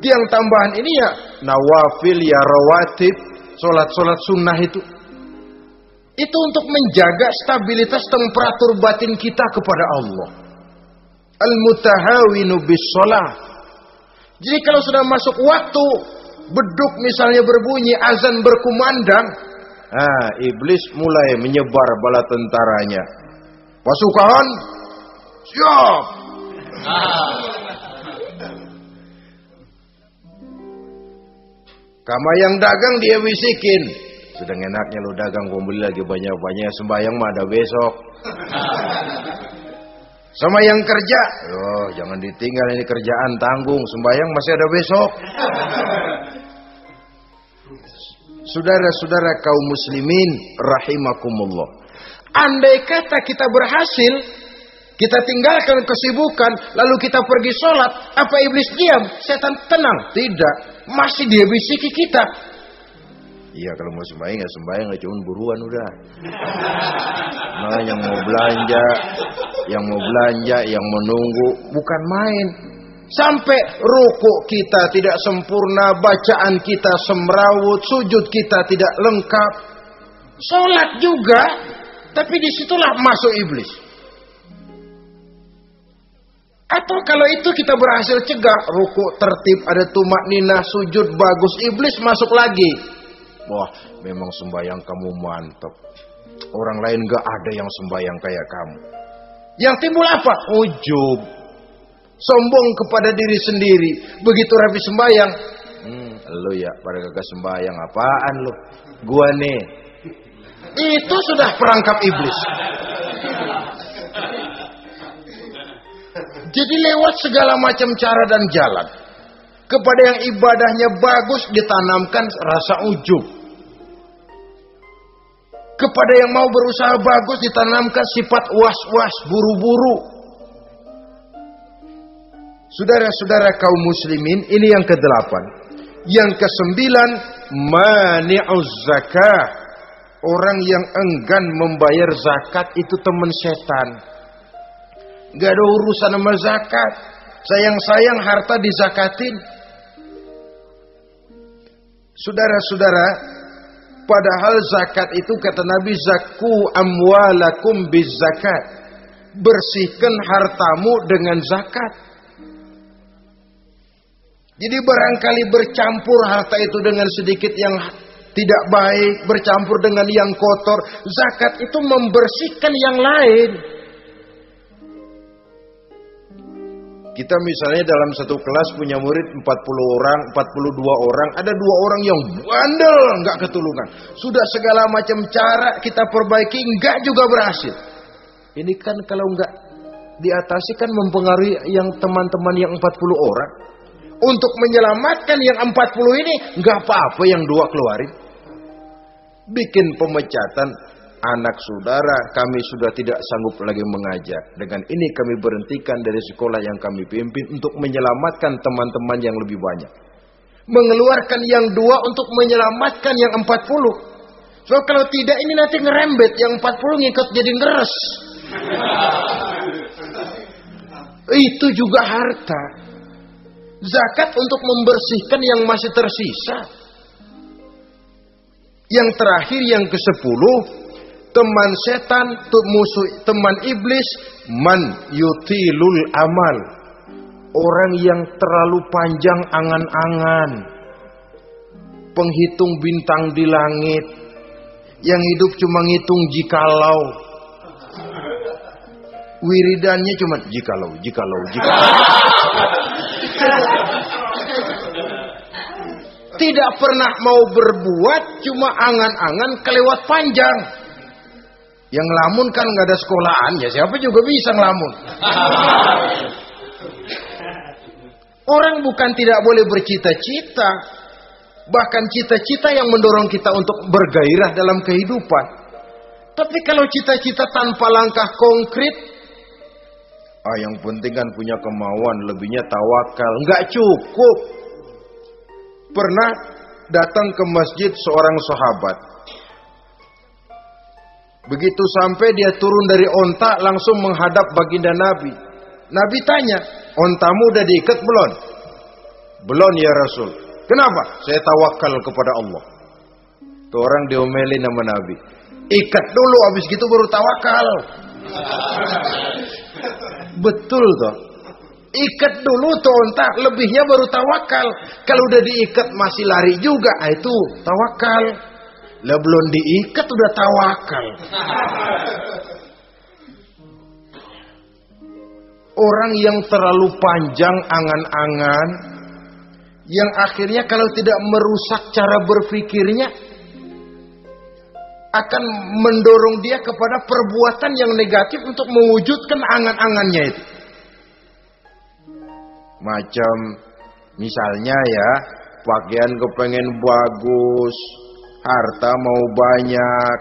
Tiang tambahan ini ya nawafil, ya rawatib, sholat-sholat sunnah itu. Itu untuk menjaga stabilitas temperatur batin kita kepada Allah. Al-mutahawinu bis shalah. Jadi kalau sudah masuk waktu, beduk misalnya berbunyi, azan berkumandang, iblis mulai menyebar bala tentaranya. Pasukan, siap. Kama yang dagang dia bisikin, sudah enaknya lo dagang, gua beli lagi banyak-banyak, sembahyang mah ada besok. Sama yang kerja, jangan ditinggal ini kerjaan, tanggung, sembahyang masih ada besok. Saudara-saudara kaum muslimin rahimakumullah. Andai kata kita berhasil, kita tinggalkan kesibukan, lalu kita pergi sholat, apa iblis diam? Setan tenang? Tidak, masih dia bisiki kita. Iya, kalau mau sembahyang ya sembahyang, nggak cuma buruan udah. Nah, yang mau belanja, yang menunggu, bukan main. Sampai rukuk kita tidak sempurna, bacaan kita semrawut, sujud kita tidak lengkap, sholat juga, tapi disitulah masuk iblis. Atau kalau itu kita berhasil cegah, rukuk tertib, ada tumakninah, sujud bagus, iblis masuk lagi. Wah, memang sembahyang kamu mantap. Orang lain gak ada yang sembahyang kayak kamu. Yang timbul apa? Ujub. Sombong kepada diri sendiri. Begitu rapi sembahyang, lu ya pada kagak sembahyang, apaan lu? Gua nih. Itu sudah perangkap iblis. Jadi lewat segala macam cara dan jalan, kepada yang ibadahnya bagus ditanamkan rasa ujub. Kepada yang mau berusaha bagus ditanamkan sifat was-was, buru-buru. Saudara-saudara kaum muslimin, ini yang ke-8. Yang ke-9, mani'uz zakah. Orang yang enggan membayar zakat itu teman setan. Gak ada urusan sama zakat. Sayang-sayang harta dizakatin. Saudara-saudara, Padahal zakat itu kata Nabi, zakku amwalakum biz zakat. Bersihkan hartamu dengan zakat. Jadi barangkali bercampur harta itu dengan sedikit yang tidak baik, bercampur dengan yang kotor. Zakat itu membersihkan yang lain. Kita misalnya dalam satu kelas punya murid 40 orang, 42 orang, ada 2 orang yang bandel, enggak ketulungan. Sudah segala macam cara kita perbaiki, enggak juga berhasil. Ini kan kalau enggak diatasi kan mempengaruhi yang teman-teman yang 40 orang. Untuk menyelamatkan yang 40 ini, enggak apa-apa yang 2 keluarin. Bikin pemecatan. Anak saudara kami sudah tidak sanggup lagi mengajar. Dengan ini kami berhentikan dari sekolah yang kami pimpin untuk menyelamatkan teman-teman yang lebih banyak. Mengeluarkan yang 2 untuk menyelamatkan yang 40. So kalau tidak ini nanti ngerembet, yang 40 ngikut jadi ngeres. Itu juga harta. Zakat untuk membersihkan yang masih tersisa. Yang terakhir yang ke-10, teman setan, musuh, teman iblis, man yutilul amal. Orang yang terlalu panjang angan-angan. Penghitung bintang di langit. Yang hidup cuma ngitung jikalau. Wiridannya cuma jikalau. Tidak pernah mau berbuat, cuma angan-angan kelewat panjang. Yang ngelamun kan nggak ada sekolahan, ya siapa juga bisa ngelamun. Orang bukan tidak boleh bercita-cita, bahkan cita-cita yang mendorong kita untuk bergairah dalam kehidupan. Tapi kalau cita-cita tanpa langkah konkret, yang penting kan punya kemauan, lebihnya tawakal, nggak cukup. Pernah datang ke masjid seorang sahabat. Begitu sampai dia turun dari onta langsung menghadap baginda Nabi. Nabi tanya, ontamu udah diikat belum? Belum ya Rasul. Kenapa? Saya tawakal kepada Allah. Tuh orang diomelin sama Nabi. Ikat dulu, habis gitu baru tawakal. Betul toh. Ikat dulu tuh onta, lebihnya baru tawakal. Kalau udah diikat masih lari juga, itu tawakal. Lah belum diikat udah tawakal. Orang yang terlalu panjang angan-angan, yang akhirnya kalau tidak merusak cara berpikirnya, akan mendorong dia kepada perbuatan yang negatif untuk mewujudkan angan-angannya itu. Macam misalnya ya, pakaian kepengen bagus, harta mau banyak,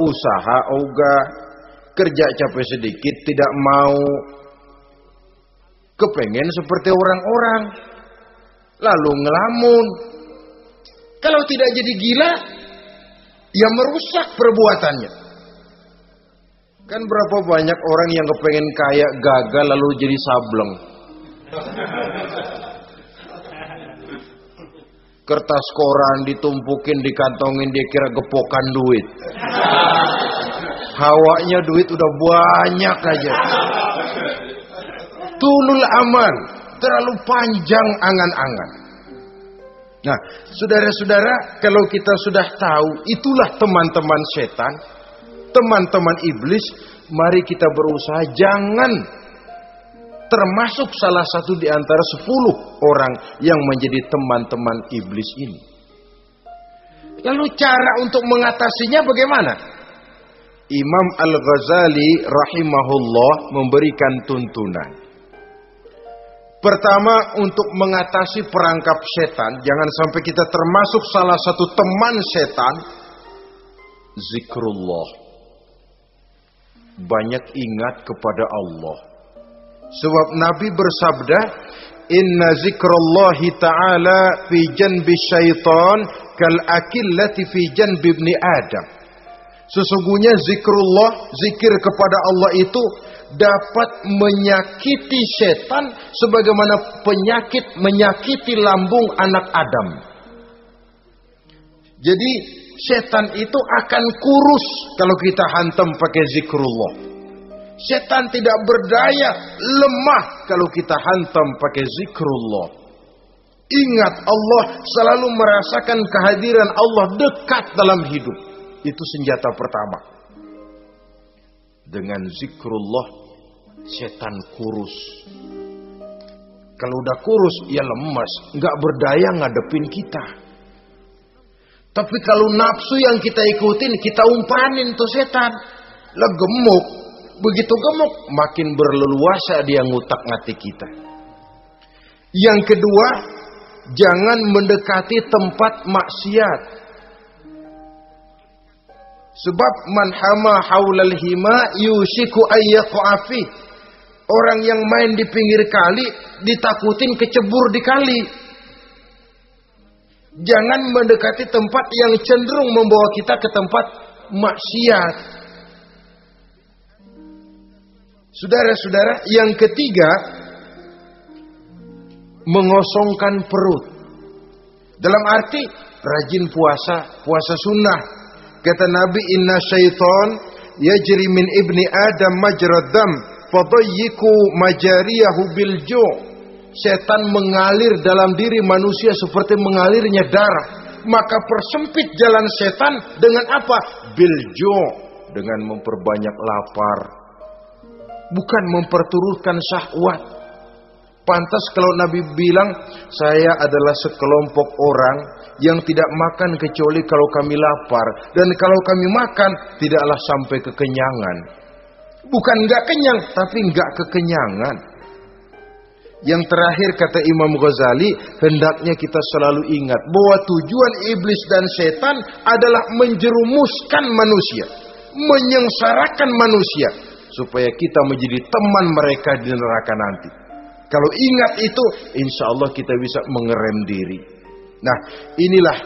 usaha ogah, kerja capek sedikit tidak mau, kepengen seperti orang-orang, lalu ngelamun. Kalau tidak jadi gila, ya merusak perbuatannya. Kan berapa banyak orang yang kepengen kaya gagal lalu jadi sableng. Kertas koran ditumpukin, dikantongin, dia kira gepokan duit. Hawanya duit udah banyak aja. Tulul aman, terlalu panjang angan-angan. Nah, saudara-saudara, kalau kita sudah tahu itulah teman-teman setan, teman-teman iblis, mari kita berusaha jangan termasuk salah satu di antara 10 orang yang menjadi teman-teman iblis ini. Lalu cara untuk mengatasinya bagaimana? Imam Al-Ghazali rahimahullah memberikan tuntunan. Pertama, untuk mengatasi perangkap setan, jangan sampai kita termasuk salah satu teman setan, zikrullah. Banyak ingat kepada Allah. Sebab Nabi bersabda, inna zikrallahi ta'ala fi janbi syaitan kal akillati fi janbi ibni Adam. Sesungguhnya zikrullah, zikir kepada Allah itu dapat menyakiti setan sebagaimana penyakit menyakiti lambung anak Adam. Jadi setan itu akan kurus kalau kita hantam pakai zikrullah. Setan tidak berdaya, lemah kalau kita hantam pakai zikrullah. Ingat, Allah selalu merasakan kehadiran Allah dekat dalam hidup. Itu senjata pertama. Dengan zikrullah, setan kurus. Kalau udah kurus, ya lemas, nggak berdaya ngadepin kita. Tapi kalau nafsu yang kita ikutin, kita umpanin tuh setan. Lah gemuk, begitu gemuk, makin berleluasa dia ngutak-ngatik kita. Yang kedua, jangan mendekati tempat maksiat. Sebab man hama haulal hima yusiku ayyaqafi. Orang yang main di pinggir kali ditakutin kecebur di kali. Jangan mendekati tempat yang cenderung membawa kita ke tempat maksiat. Saudara-saudara, yang ketiga, mengosongkan perut. Dalam arti rajin puasa sunnah. Kata Nabi, inna syaitan yajri min ibni adam majrad dam fadayyiku majariyahu bil ju'. Setan mengalir dalam diri manusia seperti mengalirnya darah. Maka persempit jalan setan dengan apa? Bil ju', dengan memperbanyak lapar. Bukan memperturutkan syahwat. Pantas kalau Nabi bilang, saya adalah sekelompok orang yang tidak makan kecuali kalau kami lapar. Dan kalau kami makan, tidaklah sampai kekenyangan. Bukan enggak kenyang, tapi enggak kekenyangan. Yang terakhir kata Imam Ghazali, hendaknya kita selalu ingat bahwa tujuan iblis dan setan adalah menjerumuskan manusia, menyengsarakan manusia, supaya kita menjadi teman mereka di neraka nanti. Kalau ingat itu, insya Allah kita bisa mengerem diri. Nah, inilah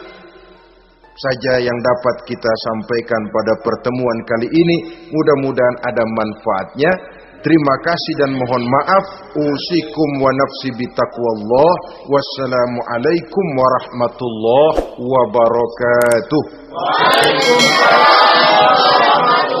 saja yang dapat kita sampaikan pada pertemuan kali ini. Mudah-mudahan ada manfaatnya. Terima kasih dan mohon maaf. Usikum wa nafsi bitaqwallah. Wassalamualaikum warahmatullahi wabarakatuh. Waalaikumsalam.